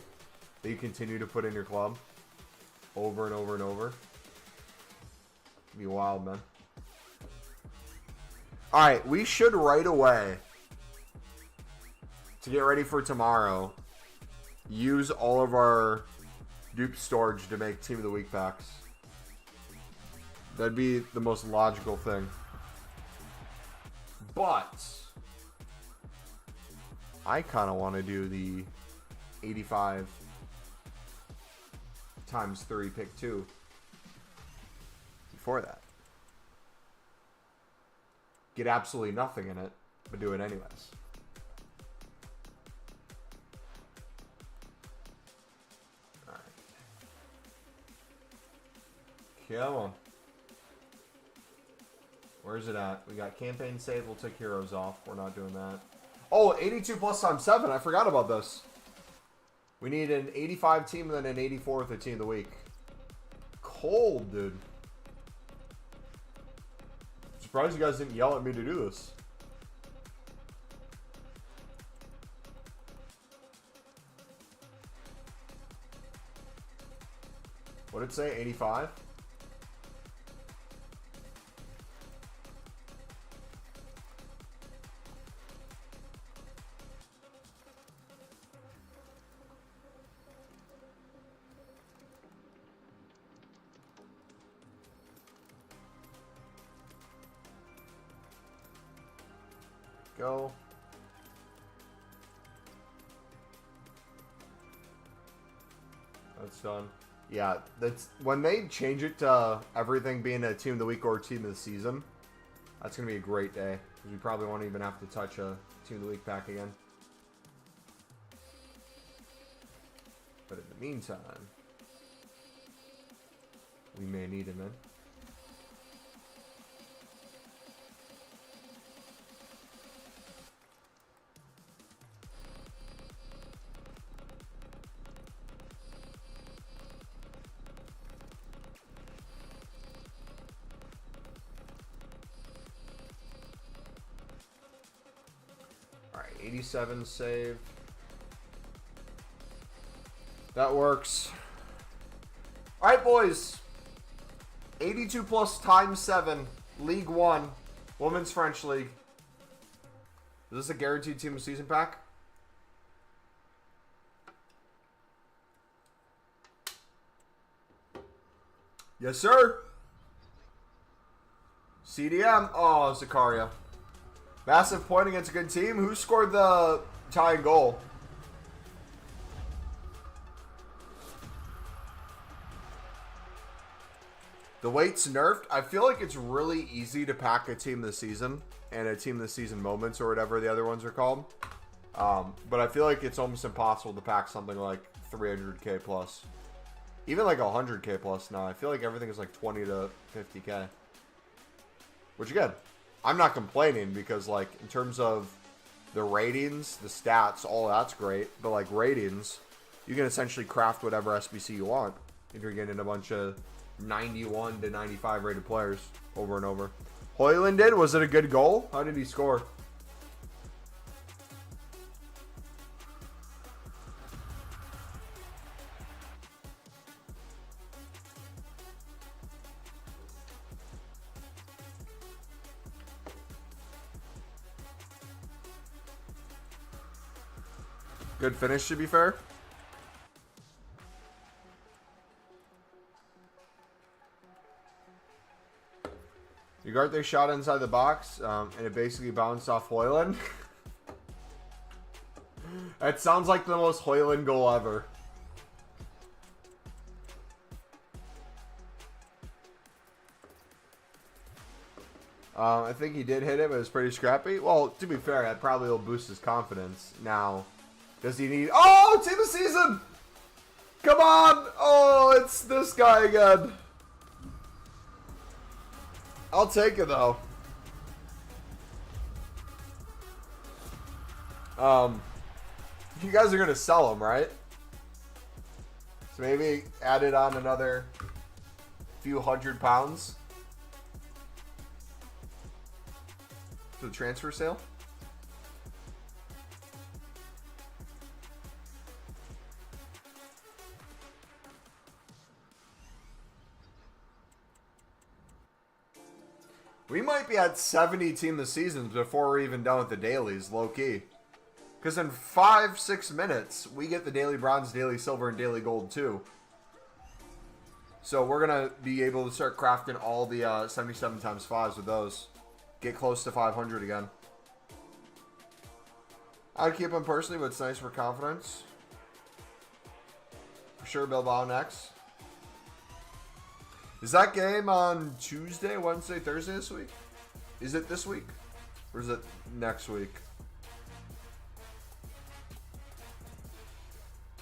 that you continue to put in your club over and over and over. It'd be wild, man. All right, we should right away, to get ready for tomorrow, use all of our dupe storage to make team of the week packs. That'd be the most logical thing. But I kind of want to do the 85 times 3 pick 2 before that. Get absolutely nothing in it, but do it anyways. Alright. Come on. Where's it at? We got campaign save. We'll take heroes off. We're not doing that. Oh, 82 plus times 7. I forgot about this. We need an 85 team and then an 84 with a team of the week. Cold, dude. Surprised you guys didn't yell at me to do this. What did it say? 85? Go. That's done. Yeah, that's when they change it to everything being a team of the week or team of the season. That's gonna be a great day. We probably won't even have to touch a team of the week pack again. But in the meantime, we may need him in. Alright, 87 save. That works. Alright, boys. 82 plus times 7. League 1. Women's French League. Is this a guaranteed team of season pack? Yes, sir. CDM. Oh, Zakaria. Massive point against a good team. Who scored the tying goal? The weight's nerfed. I feel like it's really easy to pack a team of the season and a team of the season moments or whatever the other ones are called. But I feel like it's almost impossible to pack something like 300k plus. Even like 100k plus now. I feel like everything is like 20 to 50k. Which again, I'm not complaining because like in terms of the ratings, the stats, all that's great. But like ratings, you can essentially craft whatever SBC you want if you're getting a bunch of 91 to 95 rated players over and over. Hoyland did. Was it a good goal? How did he score? Good finish, to be fair. Ugarte shot inside the box, and it basically bounced off Hoyland. That sounds like the most Hoyland goal ever. I think he did hit it, but it was pretty scrappy. Well, to be fair, that probably will boost his confidence. Now, does he need... Oh, team of the season! Come on! Oh, it's this guy again. I'll take it, though. You guys are going to sell him, right? So maybe add it on another few £100 to the transfer sale. We might be at 70 team of the seasons before we're even done with the dailies, low-key. Because in 5-6 minutes, we get the daily bronze, daily silver, and daily gold, too. So we're going to be able to start crafting all the 77 times 5s with those. Get close to 500 again. I'd keep them personally, but it's nice for confidence. For sure, Bilbao next. Is that game on Tuesday, Wednesday, Thursday this week? Is it this week? Or is it next week?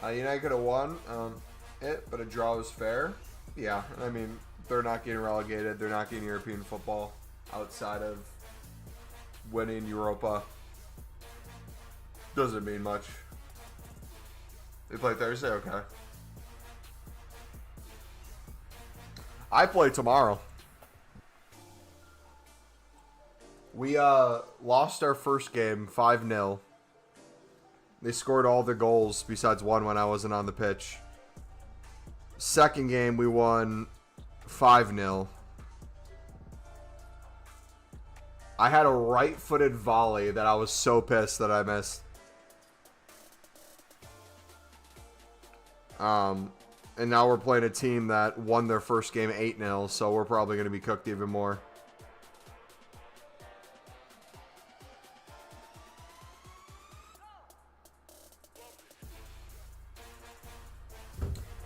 United could have won it, but a draw was fair. Yeah, I mean, they're not getting relegated. They're not getting European football outside of winning Europa. Doesn't mean much. They play Thursday? Okay. I play tomorrow. We lost our first game 5-0. They scored all the goals besides one when I wasn't on the pitch. Second game we won 5-0. I had a right-footed volley that I was so pissed that I missed. And now we're playing a team that won their first game 8-0, so we're probably going to be cooked even more.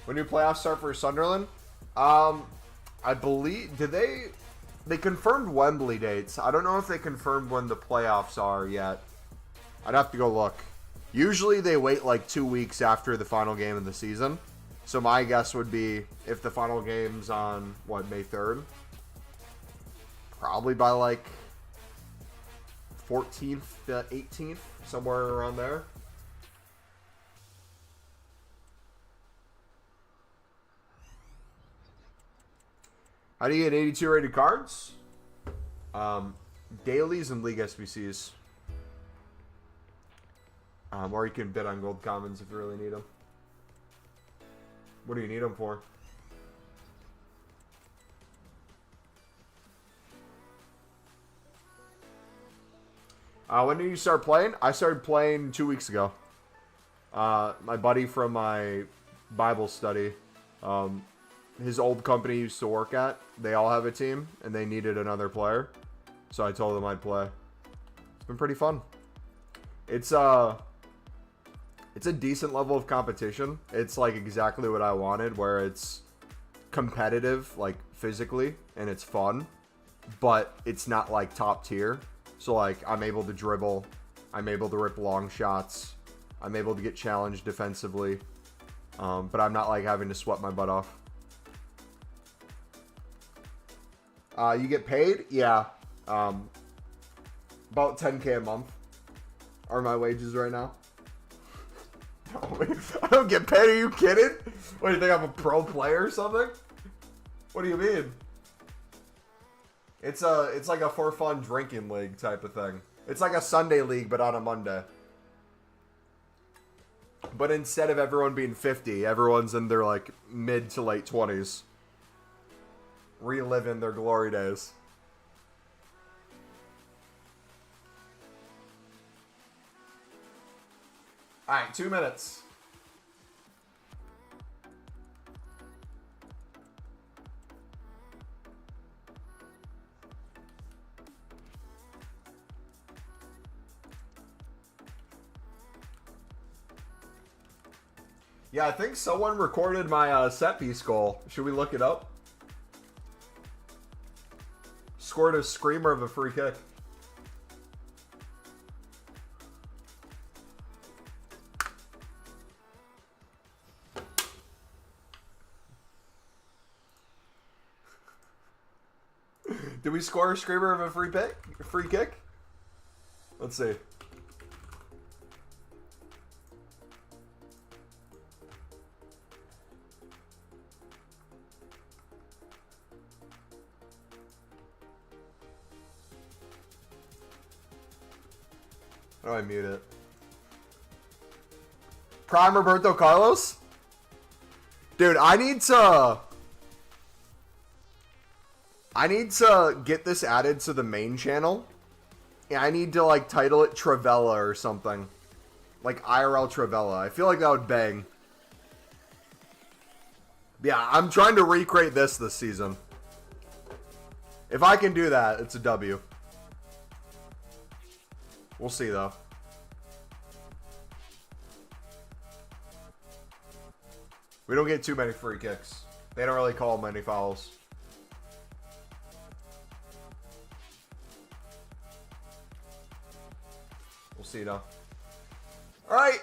When do playoffs start for Sunderland? I believe, they confirmed Wembley dates. I don't know if they confirmed when the playoffs are yet. I'd have to go look. Usually they wait like 2 weeks after the final game of the season. So my guess would be if the final game's on, what, May 3rd? Probably by like 14th to 18th, somewhere around there. How do you get 82 rated cards? Dailies and League SBCs. Or you can bid on gold commons if you really need them. What do you need them for? When did you start playing? I started playing 2 weeks ago. My buddy from my Bible study, his old company he used to work at, they all have a team, and they needed another player. So I told them I'd play. It's been pretty fun. It's a decent level of competition. It's like exactly what I wanted, where it's competitive, like physically, and it's fun, but it's not like top tier. So like I'm able to dribble, I'm able to rip long shots, I'm able to get challenged defensively, but I'm not like having to sweat my butt off. You get paid? Yeah. About 10K a month are my wages right now. I don't get paid. Are you kidding? What, do you think I'm a pro player or something? What do you mean? It's like a for fun drinking league type of thing. It's like a Sunday league, but on a Monday. But instead of everyone being 50, everyone's in their like mid to late 20s. Reliving their glory days. Alright, 2 minutes. Yeah, I think someone recorded my set piece goal. Should we look it up? Scored a screamer of a free kick. Did we score a screamer of a free kick? Let's see. How do I mute it? Prime Roberto Carlos? Dude, I need to... I need to get this added to the main channel. Yeah, I need to, like, title it Travella or something. Like, IRL Travella. I feel like that would bang. Yeah, I'm trying to recreate this season. If I can do that, it's a W. We'll see, though. We don't get too many free kicks. They don't really call many fouls. We'll see, though. Alright.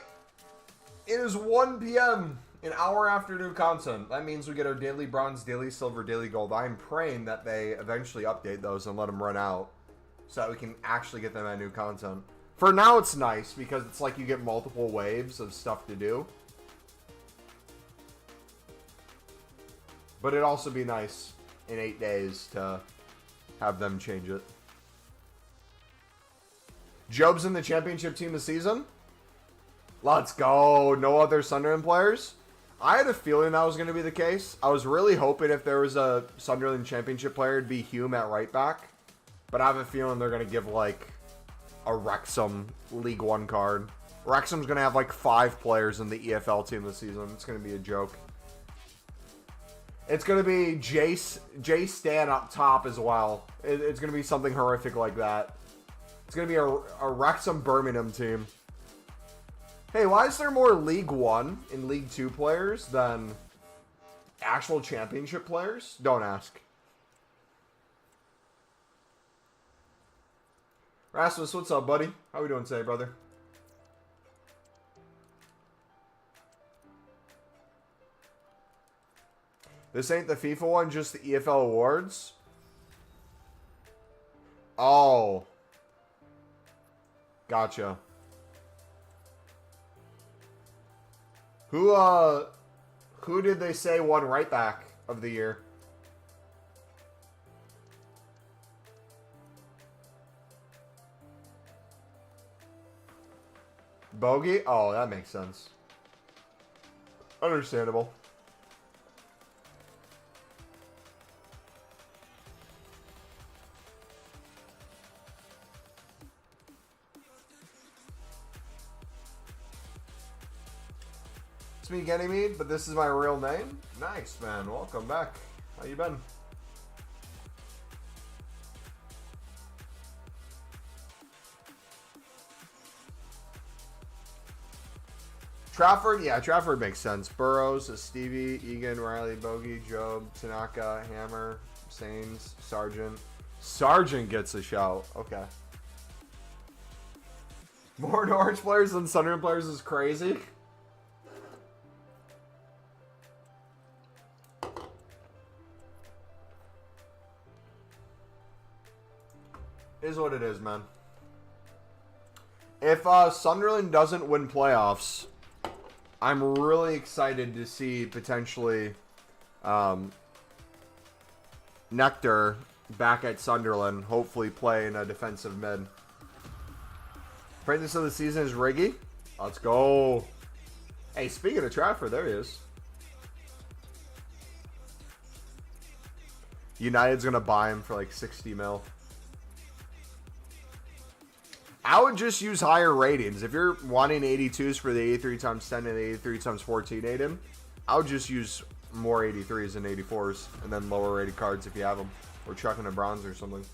It is 1 p.m. An hour after new content. That means we get our daily bronze, daily silver, daily gold. I'm praying that they eventually update those and let them run out so that we can actually get them at new content. For now, it's nice because it's like you get multiple waves of stuff to do. But it'd also be nice in 8 days to have them change it. Job's in the championship team this season. Let's go. No other Sunderland players. I had a feeling that was going to be the case. I was really hoping if there was a Sunderland championship player, it'd be Hume at right back. But I have a feeling they're going to give, like, a Wrexham League One card. Wrexham's going to have, like, 5 players in the EFL team this season. It's going to be a joke. It's going to be Jay Stan up top as well. It's going to be something horrific like that. It's going to be a Wrexham Birmingham team. Hey, why is there more League One and League Two players than actual championship players? Don't ask. Rasmus, what's up, buddy? How we doing today, brother? This ain't the FIFA one, just the EFL awards? Oh. Gotcha. Who did they say won right back of the year? Bogey? Oh, that makes sense. Understandable. It's me, Ganymede, but this is my real name. Nice, man. Welcome back. How you been? Trafford? Yeah, Trafford makes sense. Burrows, Stevie, Egan, Riley, Bogey, Job, Tanaka, Hammer, Sains, Sargent. Sargent gets a shout. Okay. More Norwich players than Sunderland players is crazy. Is what it is, man. If Sunderland doesn't win playoffs, I'm really excited to see potentially Nectar back at Sunderland, hopefully playing a defensive mid. Apprentice of the season is Riggy. Let's go. Hey, speaking of Trafford, there he is. United's going to buy him for like 60 mil. I would just use higher ratings. If you're wanting 82s for the 83 times 10 and 83 times 14 ADM, I would just use more 83s and 84s and then lower rated cards if you have them. Or chucking a bronze or something.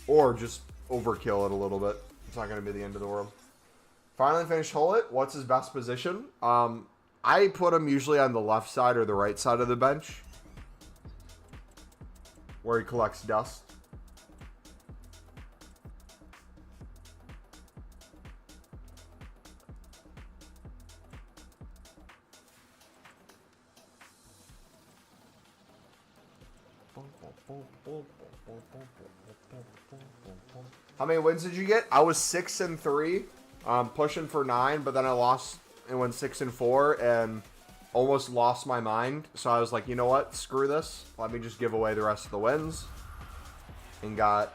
Or just overkill it a little bit. It's not going to be the end of the world. Finally finished Hullet. What's his best position? I put him usually on the left side or the right side of the bench. Where he collects dust. How many wins did you get? I was 6-3, pushing for 9, but then I lost and went 6-4 and almost lost my mind. So I was like, you know what? Screw this. Let me just give away the rest of the wins, and got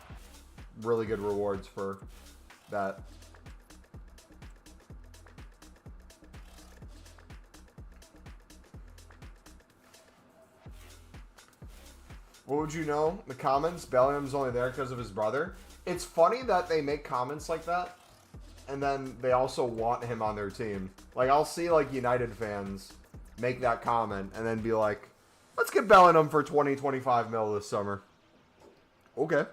really good rewards for that. What would you know? The comments, Bellingham's only there because of his brother. It's funny that they make comments like that, and then they also want him on their team. Like, I'll see, like, United fans make that comment and then be like, let's get Bellingham for 20-25 mil this summer. Okay.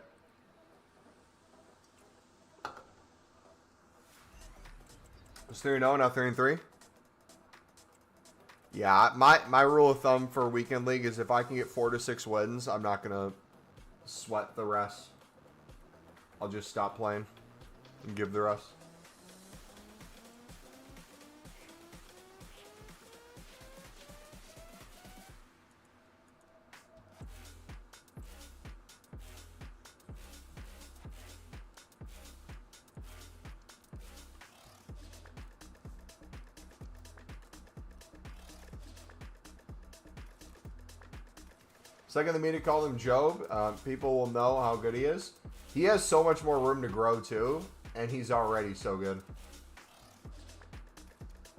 It's 3-0, now 3-3. Yeah, my rule of thumb for weekend league is if I can get 4 to 6 wins, I'm not going to sweat the rest. I'll just stop playing and give the rest. Second, the media called him Job. People will know how good he is. He has so much more room to grow, too, and he's already so good.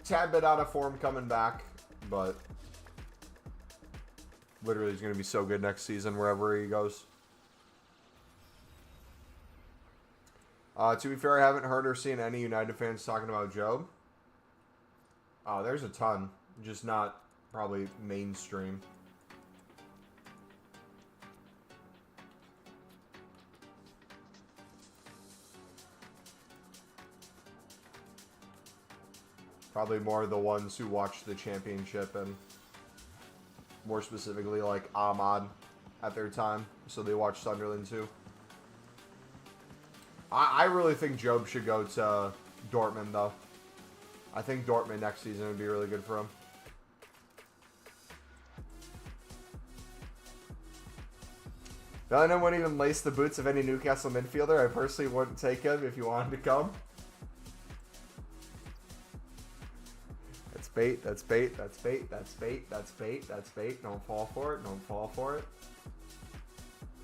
Tad bit out of form coming back, but literally he's going to be so good next season wherever he goes. To be fair, I haven't heard or seen any United fans talking about Job. There's a ton, just not probably mainstream. Probably more the ones who watch the championship and more specifically like Ahmad at their time. So they watch Sunderland too. I really think Job should go to Dortmund though. I think Dortmund next season would be really good for him. Bellingham wouldn't even lace the boots of any Newcastle midfielder. I personally wouldn't take him if you wanted to come. Bait, that's bait, that's bait, that's bait, that's bait, that's bait. Don't fall for it, don't fall for it.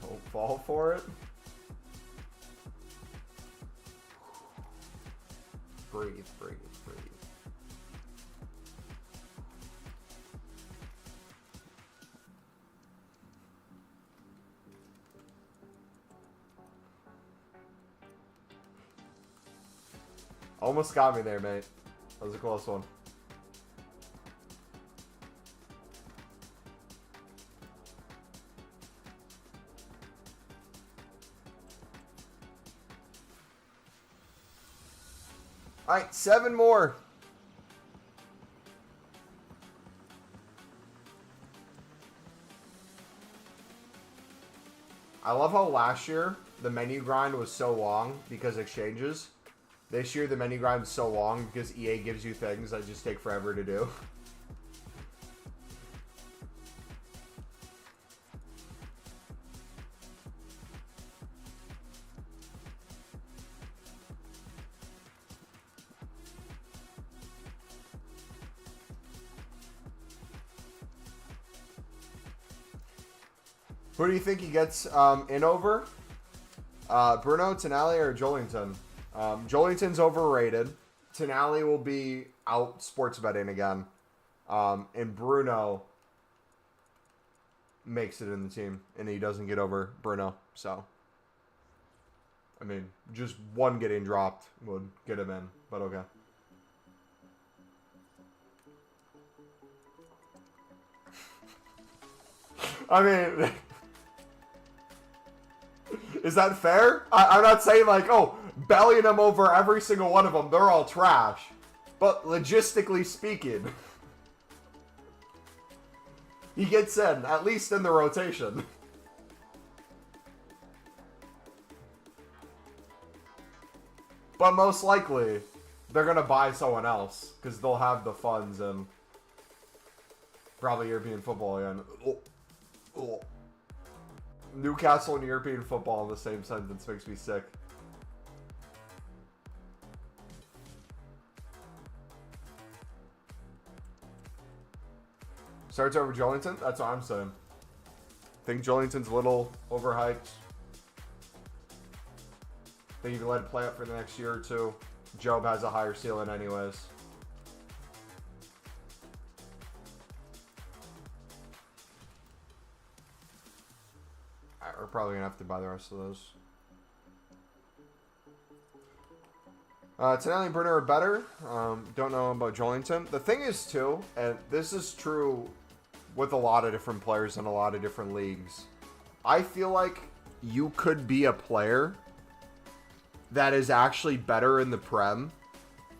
Don't fall for it. Breathe, breathe, breathe. Almost got me there, mate. That was a close one. All right, 7 more. I love how last year the menu grind was so long because exchanges. This year the menu grind is so long because EA gives you things that just take forever to do. Who do you think he gets in over? Bruno, Tonali, or Joelinton? Joelinton's overrated. Tonali will be out sports betting again. And Bruno makes it in the team. And he doesn't get over Bruno. So, I mean, just one getting dropped would get him in. But okay. I mean... Is that fair? I'm not saying like, oh, Bellingham over every single one of them. They're all trash. But logistically speaking, he gets in, at least in the rotation. But most likely, they're going to buy someone else because they'll have the funds and probably European football again. Oh. Newcastle and European football in the same sentence makes me sick. Starts over Joelinton? That's what I'm saying. I think Joelinton's a little overhyped. I think you can let it play up for the next year or two. Job has a higher ceiling anyways. we're probably going to have to buy the rest of those. Tonelli and Bruno are better. Don't know about Jolinton. The thing is, too, and this is true with a lot of different players in a lot of different leagues. I feel like you could be a player that is actually better in the Prem.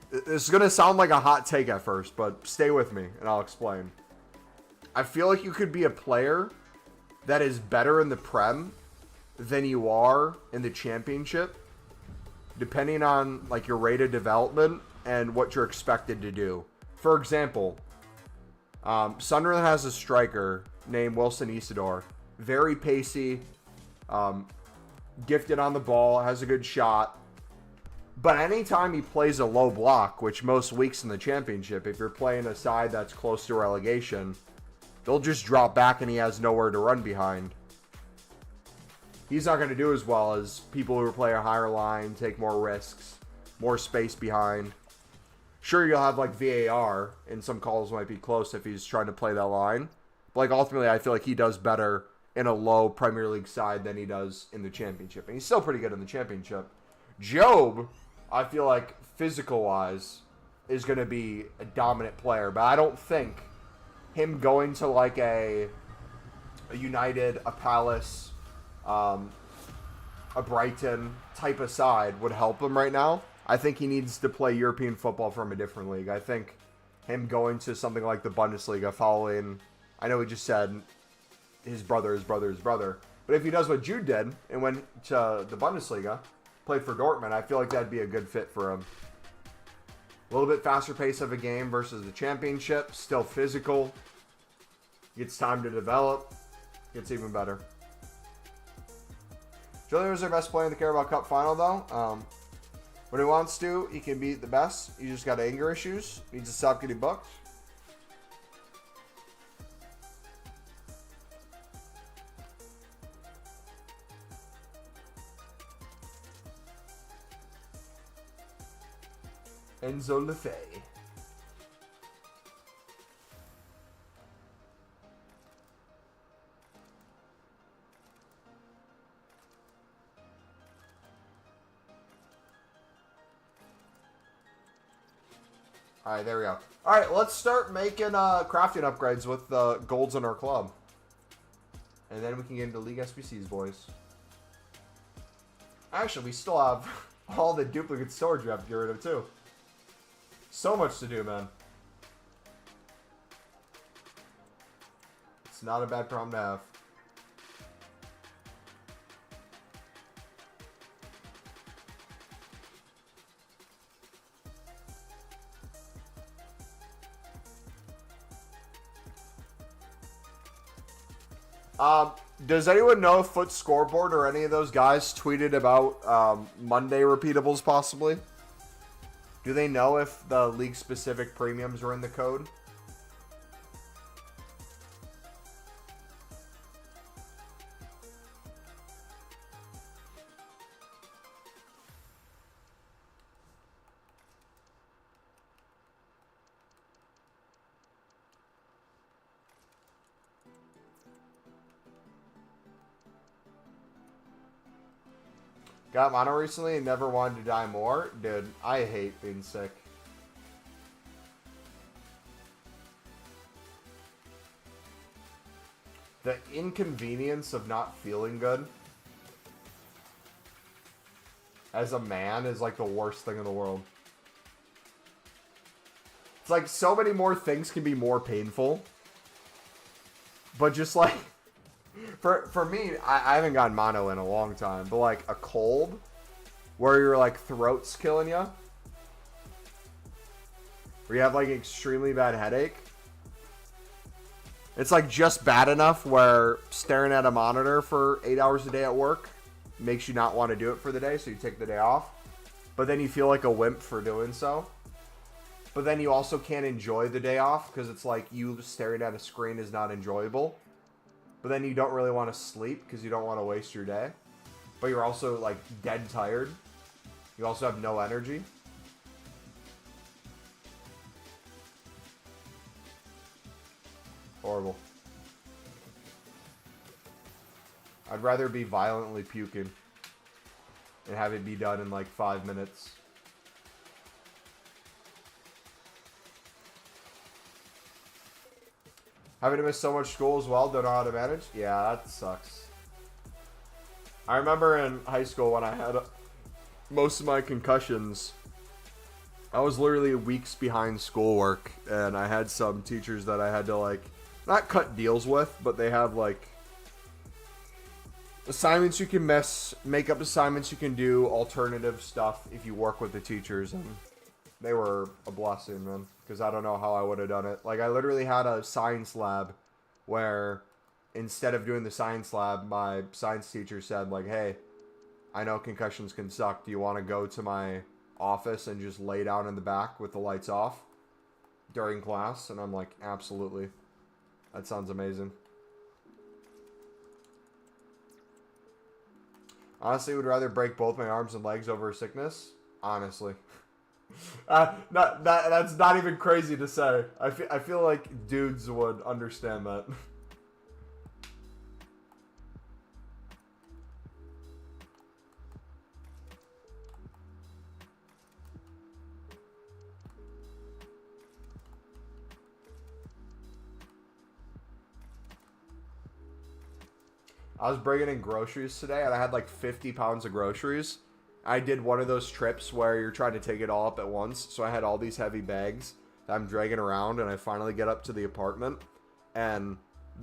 This is going to sound like a hot take at first, but stay with me and I'll explain. I feel like you could be a player that is better in the Prem than you are in the Championship, depending on like your rate of development and what you're expected to do. For example, Sunderland has a striker named Wilson Isidore. Very pacey, gifted on the ball, has a good shot. But anytime he plays a low block, which most weeks in the Championship, if you're playing a side that's close to relegation, they'll just drop back and he has nowhere to run behind. He's not going to do as well as people who play a higher line, take more risks, more space behind. Sure, you'll have like VAR, and some calls might be close if he's trying to play that line. But like ultimately, I feel like he does better in a low Premier League side than he does in the Championship. And he's still pretty good in the Championship. Job, I feel like physical-wise, is going to be a dominant player. But I don't think him going to like a United, a Palace, a Brighton type of side would help him right now. I think he needs to play European football from a different league. I think him going to something like the Bundesliga following, I know he just said his brother. But if he does what Jude did and went to the Bundesliga, played for Dortmund, I feel like that'd be a good fit for him. A little bit faster pace of a game versus the Championship. Still physical. Gets time to develop. Gets even better. Julian was their best player in the Carabao Cup final, though. When he wants to, he can beat the best. He just got anger issues. Needs to stop getting booked. Enzo Lefebvre. Alright, there we go. Alright, let's start making crafting upgrades with the golds in our club. And then we can get into League SBCs, boys. Actually, we still have all the duplicate storage we have to get rid of, too. So much to do, man. It's not a bad problem to have. Does anyone know if Foot Scoreboard or any of those guys tweeted about Monday repeatables possibly? Do they know if the league-specific premiums are in the code? Got mono recently and never wanted to die more. Dude, I hate being sick. The inconvenience of not feeling good as a man is like the worst thing in the world. It's like so many more things can be more painful. But just like... For me, I haven't gotten mono in a long time, but like a cold where your like throat's killing you, where you have like extremely bad headache. It's like just bad enough where staring at a monitor for 8 hours a day at work makes you not want to do it for the day, so you take the day off. But then you feel like a wimp for doing so. But then you also can't enjoy the day off because it's like you staring at a screen is not enjoyable. But then you don't really want to sleep because you don't want to waste your day. But you're also like dead tired. You also have no energy. Horrible. I'd rather be violently puking and have it be done in like 5 minutes. Having to miss so much school as well, don't know how to manage? Yeah, that sucks. I remember in high school when I had most of my concussions, I was literally weeks behind schoolwork, and I had some teachers that I had to, like, not cut deals with, but they have, like, assignments you can miss, makeup assignments you can do, alternative stuff if you work with the teachers, and they were a blessing, man, because I don't know how I would have done it. Like, I literally had a science lab where instead of doing the science lab, my science teacher said, like, hey, I know concussions can suck. Do you want to go to my office and just lay down in the back with the lights off during class? And I'm like, absolutely. That sounds amazing. Honestly, would rather break both my arms and legs over sickness. Honestly. That's not even crazy to say. I feel like dudes would understand that. I was bringing in groceries today, and I had like 50 pounds of groceries. I did one of those trips where you're trying to take it all up at once, so I had all these heavy bags that I'm dragging around, and I finally get up to the apartment, and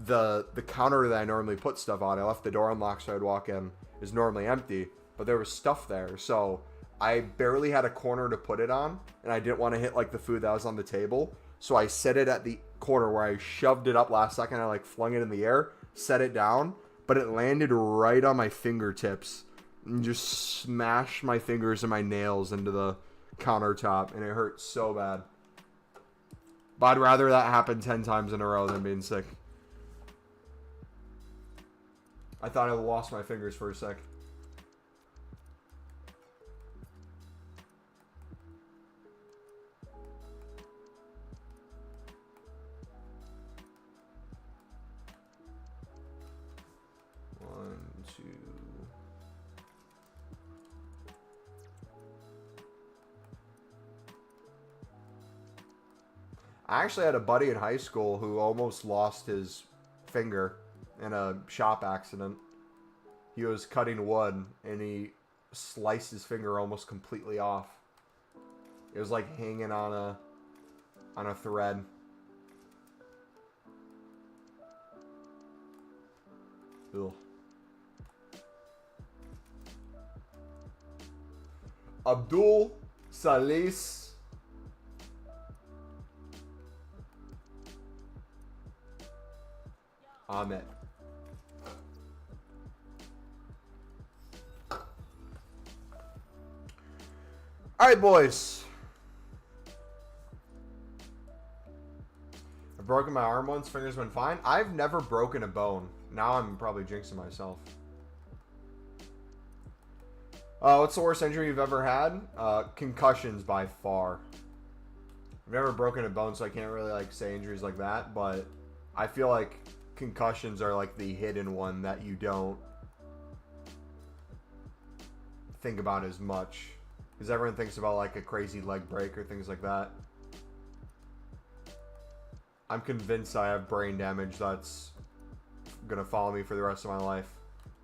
the counter that I normally put stuff on, I left the door unlocked so I'd walk in, is normally empty, but there was stuff there, so I barely had a corner to put it on, and I didn't want to hit like the food that was on the table, so I set it at the corner where I shoved it up last second. I like flung it in the air, set it down, but it landed right on my fingertips and just smashed my fingers and my nails into the countertop, and it hurt so bad. But I'd rather that happen 10 times in a row than being sick. I thought I lost my fingers for a sec. I actually had a buddy in high school who almost lost his finger in a shop accident. He was cutting wood and he sliced his finger almost completely off. It was like hanging on a thread. Ugh. Abdul Salis Ahmed. Alright, boys. I've broken my arm once, fingers been fine. I've never broken a bone. Now I'm probably jinxing myself. What's the worst injury you've ever had? Concussions by far. I've never broken a bone, so I can't really like say injuries like that, but I feel like concussions are like the hidden one that you don't think about as much, because everyone thinks about like a crazy leg break or things like that. I'm convinced I have brain damage that's gonna follow me for the rest of my life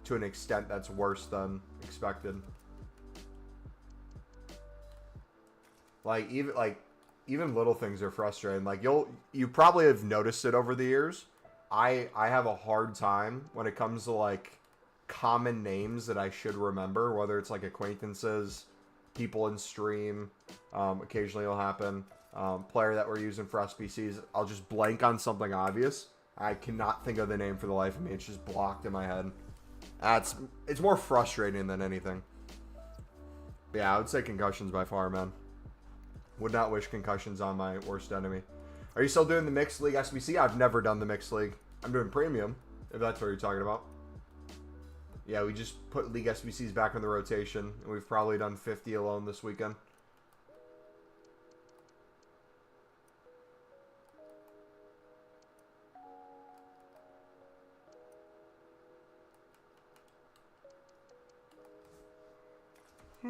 to an extent that's worse than expected. Like even little things are frustrating. Like you probably have noticed it over the years. I have a hard time when it comes to like common names that I should remember, whether it's like acquaintances, people in stream, occasionally it'll happen, player that we're using for SPCs, I'll just blank on something obvious. I cannot think of the name for the life of me. It's just blocked in my head. It's more frustrating than anything. But yeah, I would say concussions by far, man. Would not wish concussions on my worst enemy. Are you still doing the Mixed League SBC? I've never done the Mixed League. I'm doing Premium, if that's what you're talking about. Yeah, we just put League SBCs back in the rotation, and we've probably done 50 alone this weekend. Ah,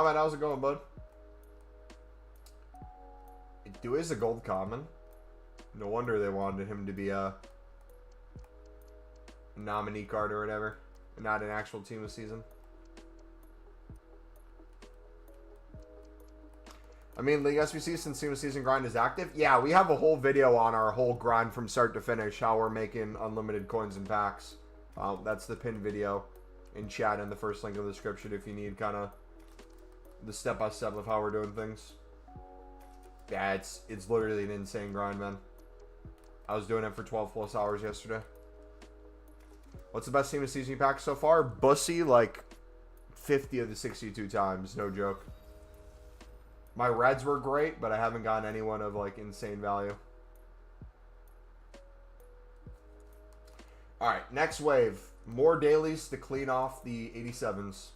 man, how's it going, bud? Dewey is a gold common. No wonder they wanted him to be a nominee card or whatever, not an actual team of season. I mean, League SBC, since team of season grind is active, yeah, we have a whole video on our whole grind from start to finish, how we're making unlimited coins and packs. That's the pinned video in chat and the first link in the description if you need kind of the step-by-step of how we're doing things. Yeah, it's literally an insane grind, man. I was doing it for 12 plus hours yesterday. What's the best team of season you packed so far? Bussy, like 50 of the 62 times, no joke. My Reds were great, but I haven't gotten anyone of like insane value. Alright, next wave. More dailies to clean off the 87s.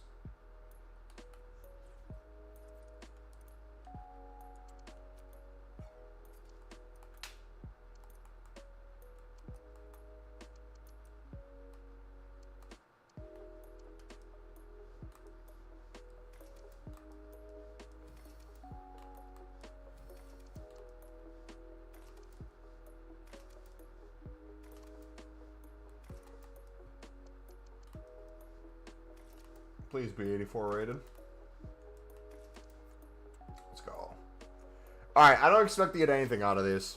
Please be 84 rated. Let's go. Alright, I don't expect to get anything out of these.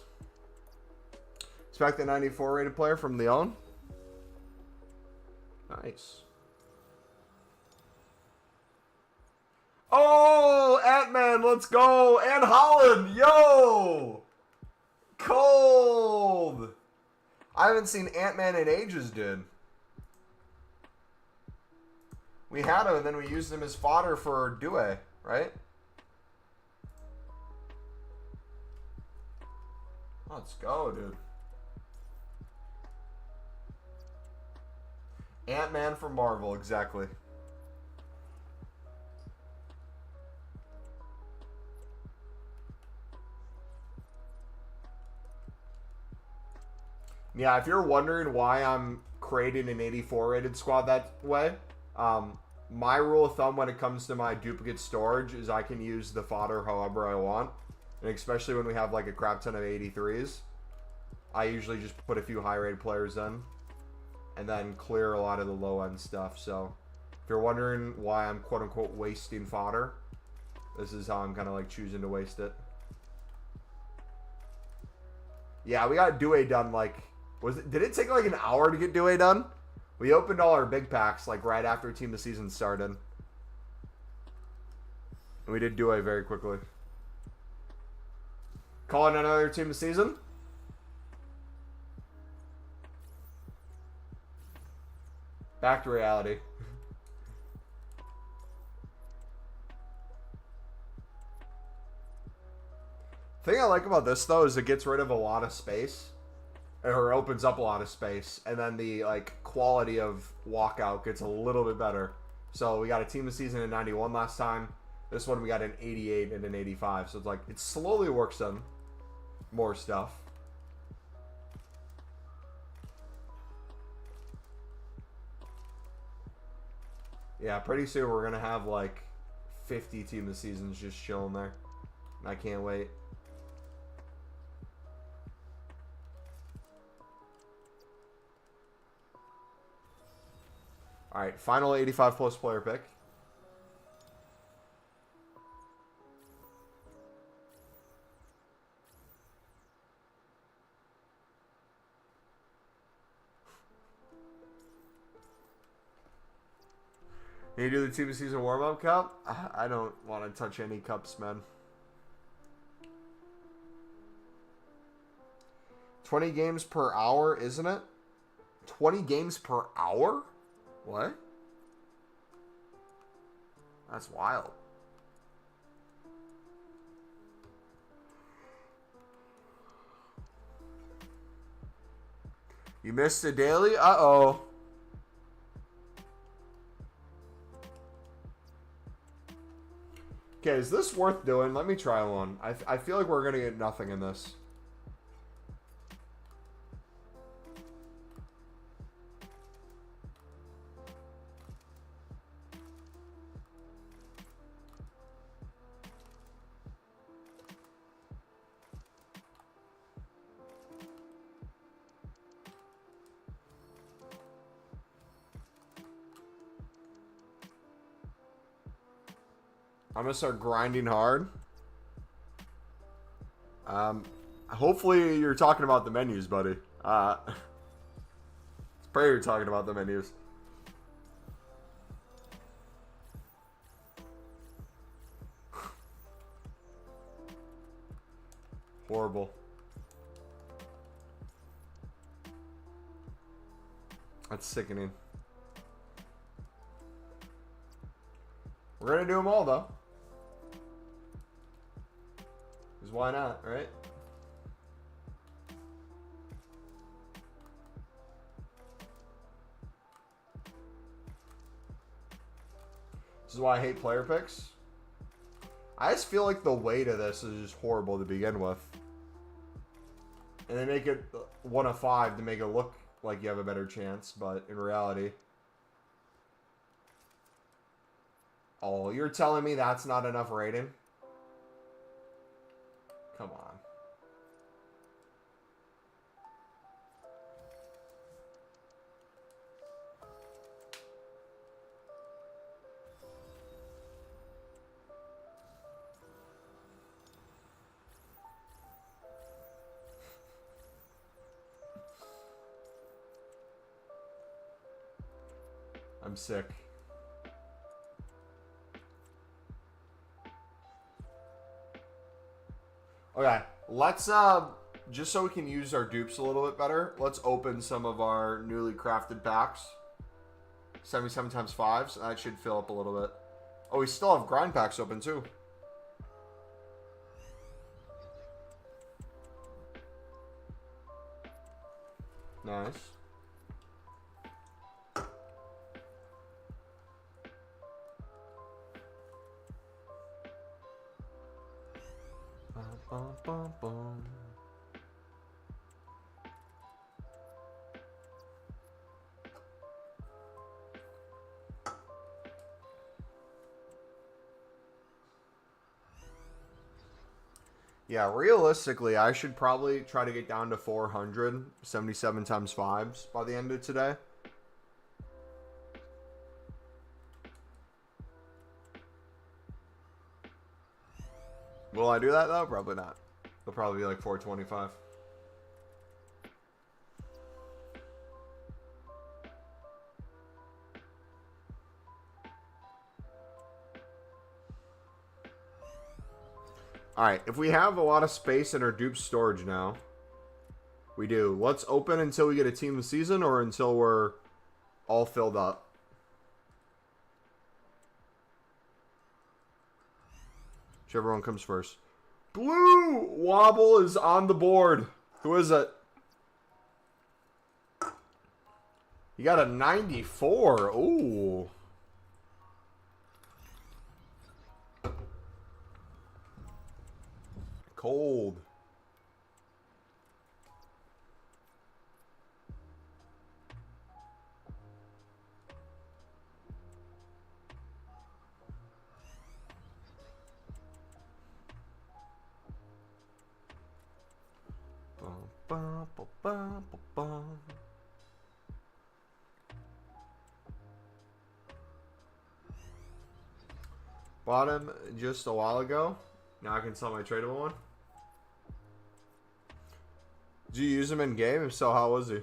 Expect a 94 rated player from Leon. Nice. Oh, Ant-Man, let's go. And Holland, yo. Cold. I haven't seen Ant-Man in ages, dude. We had him, and then we used him as fodder for Due, right? Let's go, dude. Ant-Man from Marvel, exactly. Yeah, if you're wondering why I'm creating an 84 rated squad that way, my rule of thumb when it comes to my duplicate storage is I can use the fodder however I want. And especially when we have like a crap ton of 83s, I usually just put a few high rated players in and then clear a lot of the low end stuff. So if you're wondering why I'm quote unquote wasting fodder, this is how I'm kind of like choosing to waste it. Yeah, we got Due done like, did it take like an hour to get Due done? We opened all our big packs like right after team of season started. And we did Due very quickly. Calling another team of season? Back to reality. The thing I like about this though is it gets rid of a lot of space. Or opens up a lot of space, and then the like quality of walkout gets a little bit better. So we got a team of season in 91 last time. This one we got an 88 and an 85. So it's like it slowly works on more stuff. Yeah, pretty soon we're gonna have like 50 team of seasons just chilling there. I can't wait. All right, final 85 plus player pick. You do the team of season warm-up cup? I don't want to touch any cups, man. 20 games per hour, isn't it? 20 games per hour? What? That's wild. You missed a daily? Uh-oh. Okay, is this worth doing? Let me try one. I feel like we're going to get nothing in this. I'm going to start grinding hard. Hopefully you're talking about the menus, buddy. Pray you're talking about the menus. Horrible. That's sickening. We're going to do them all, though. Because why not, right? This is why I hate player picks. I just feel like the weight of this is just horrible to begin with. And they make it 1 of 5 to make it look like you have a better chance, but in reality... Oh, you're telling me that's not enough rating? Come on. I'm sick. Okay, let's, just so we can use our dupes a little bit better, let's open some of our newly crafted packs. 77 times 5s, that should fill up a little bit. Oh, we still have grind packs open, too. Nice. Bum, bum, bum. Yeah, realistically, I should probably try to get down to 400, 77 times 5s by the end of today. Will I do that, though? Probably not. It'll probably be like 425. Alright, if we have a lot of space in our dupe storage now, we do. Let's open until we get a team of the season or until we're all filled up. Whichever one comes first. Blue Wobble is on the board. Who is it? You got a 94. Ooh. Cold. Bum, bum, bum, bum, bum. Bought him just a while ago. Now I can sell my tradable one. Did you use him in game? If so, how was he?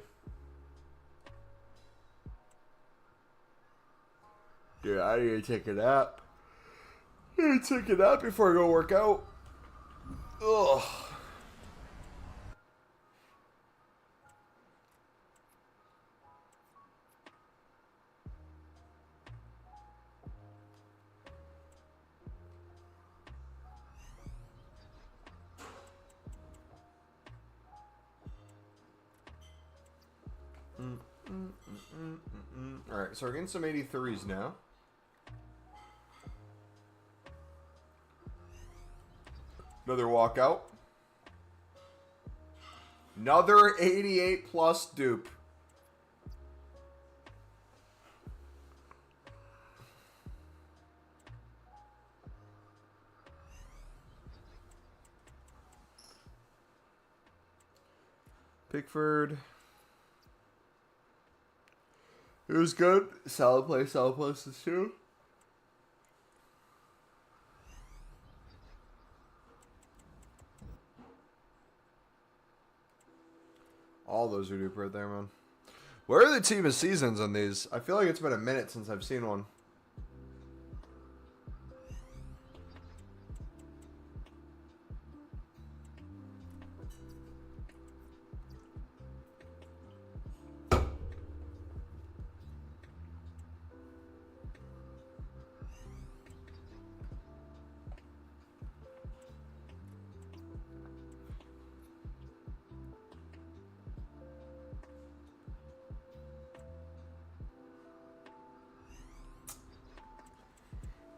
Dude, I need to take a nap. I need to take a nap before I go work out. Ugh. Alright, so we're getting some 83s now. Another walkout. Another 88 plus dupe. Pickford. It was good. Solid play, solid places too. All those are dupe right there, man. Where are the team of seasons on these? I feel like it's been a minute since I've seen one.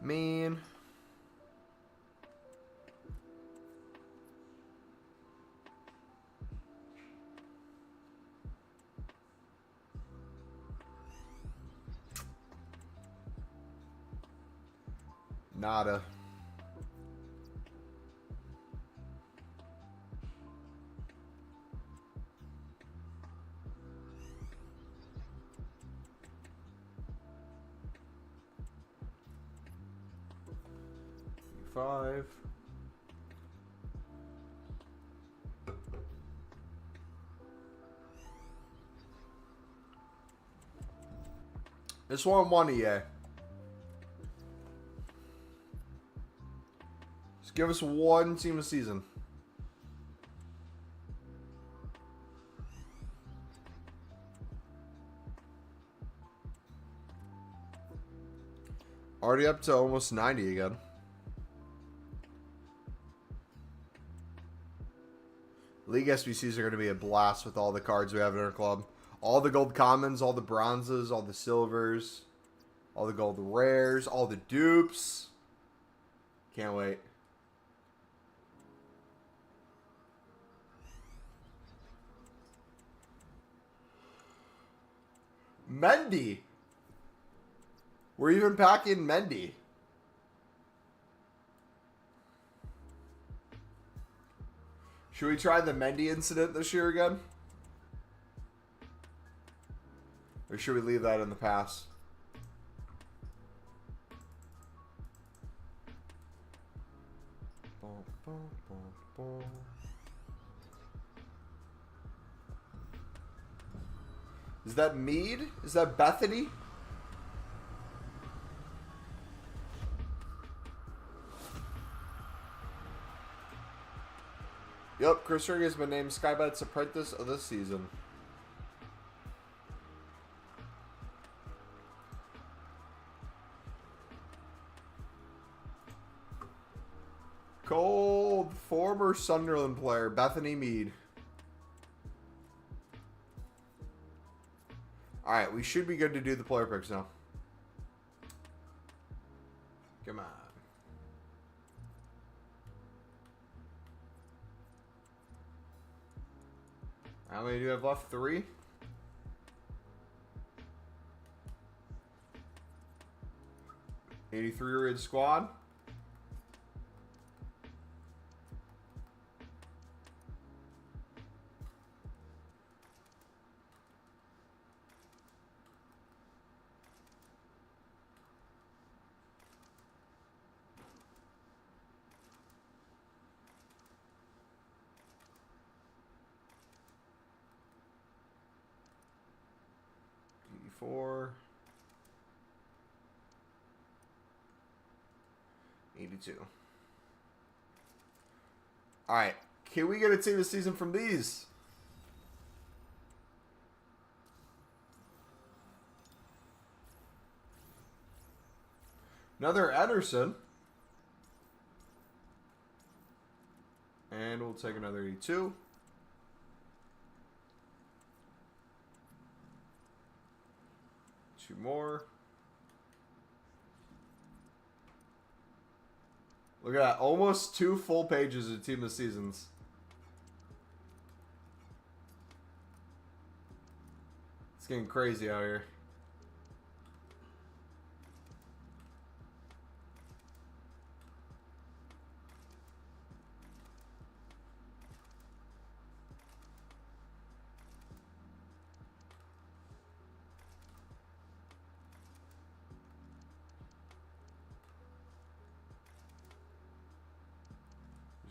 Man. Nada. Five. This one won EA. Just give us one team a season. Already up to almost 90 again. League SBCs are going to be a blast with all the cards we have in our club. All the gold commons, all the bronzes, all the silvers, all the gold rares, all the dupes. Can't wait. Mendy. We're even packing Mendy. Should we try the Mendy incident this year again? Or should we leave that in the past? Is that Mead? Is that Bethany? Yep, Chris Ring has been named Skybet's Apprentice of the Season. Cold, former Sunderland player, Bethany Mead. Alright, we should be good to do the player picks now. Come on. How many do you have left? 3? $83 rated squad. $84. 82. Alright. Can we get a team this season from these? Another Ederson. And we'll take another 82. Two more. Look at that. Almost 2 full pages of Team of Seasons. It's getting crazy out here.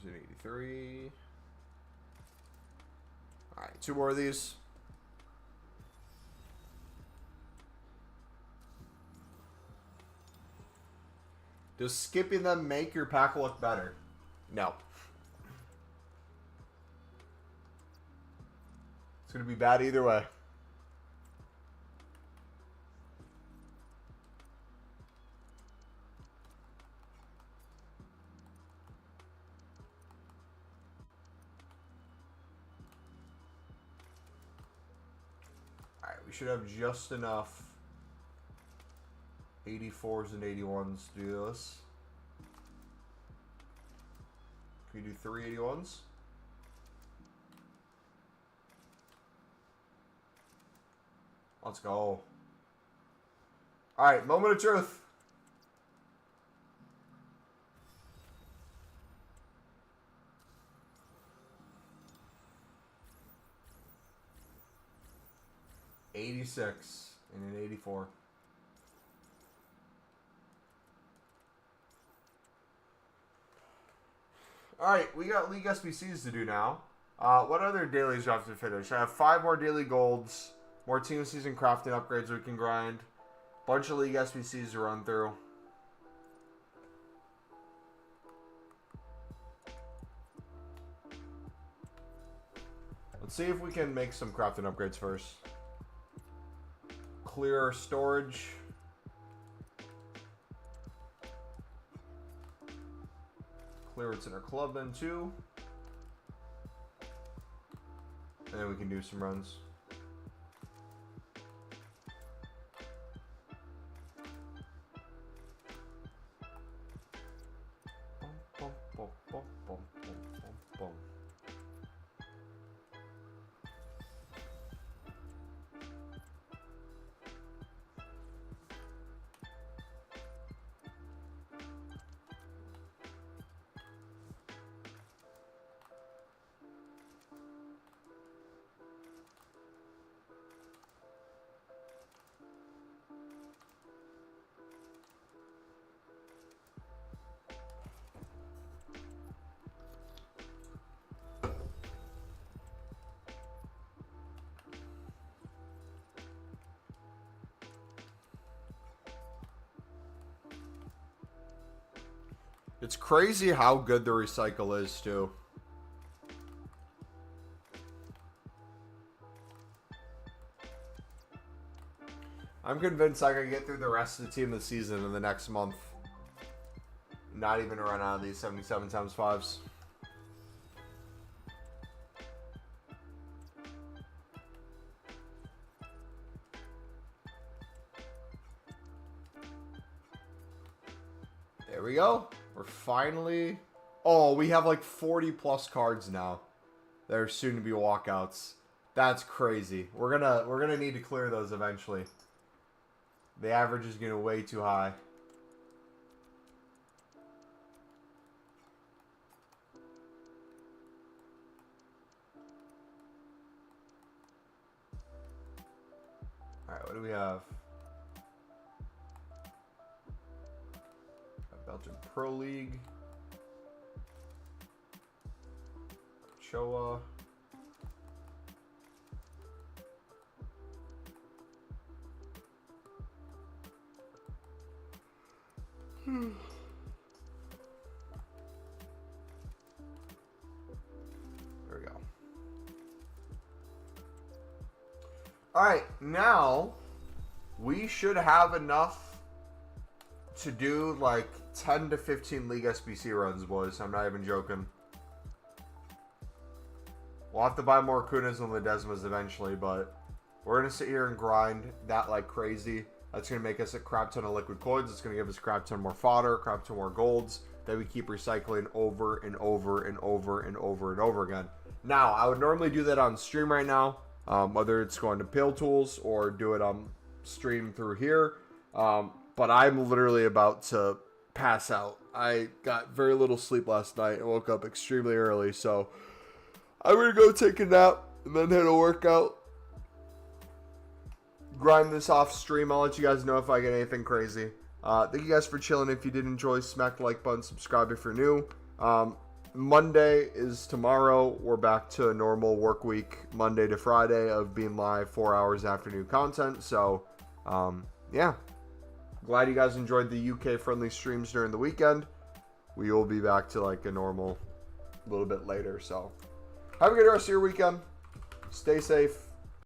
There's an 83. Alright, 2 more of these. Does skipping them make your pack look better? No. It's going to be bad either way. Alright, we should have just enough 84s and 81s to do this. Can we do 3 81s? Let's go. Alright, moment of truth. $86 and an 84. Alright, we got League SBCs to do now. What other dailies do I have to finish? I have 5 more daily golds, more team season crafting upgrades we can grind, bunch of League SBCs to run through. Let's see if we can make some crafting upgrades first. Clear our storage. Clear what's in our club then too. And then we can do some runs. It's crazy how good the recycle is, too. I'm convinced I can get through the rest of the team of the season in the next month. Not even run out of these 77 times 5s. There we go. We're finally... Oh, we have like 40 plus cards now. That are soon to be walkouts. That's crazy. We're gonna need to clear those eventually. The average is getting way too high. Alright, what do we have? Belgian Pro League. Choa. There we go. Alright, now we should have enough to do like 10 to 15 League SBC runs, boys. I'm not even joking. We'll have to buy more Kunas and Ledesmas eventually, but we're going to sit here and grind that like crazy. That's going to make us a crap ton of liquid coins. It's going to give us a crap ton more fodder, crap ton more golds, that we keep recycling over and over and over and over and over again. Now, I would normally do that on stream right now, whether it's going to Pill Tools or do it on stream through here. But I'm literally about to pass out. I got very little sleep last night and woke up extremely early, so I'm going to go take a nap and then hit a workout. Grind this off stream. I'll let you guys know if I get anything crazy. Thank you guys for chilling. If you did enjoy, smack the like button, subscribe if you're new. Monday is tomorrow. We're back to a normal work week, Monday to Friday, of being live 4 hours after new content. So, yeah. Glad you guys enjoyed the UK-friendly streams during the weekend. We will be back to like a normal a little bit later. So, have a good rest of your weekend. Stay safe.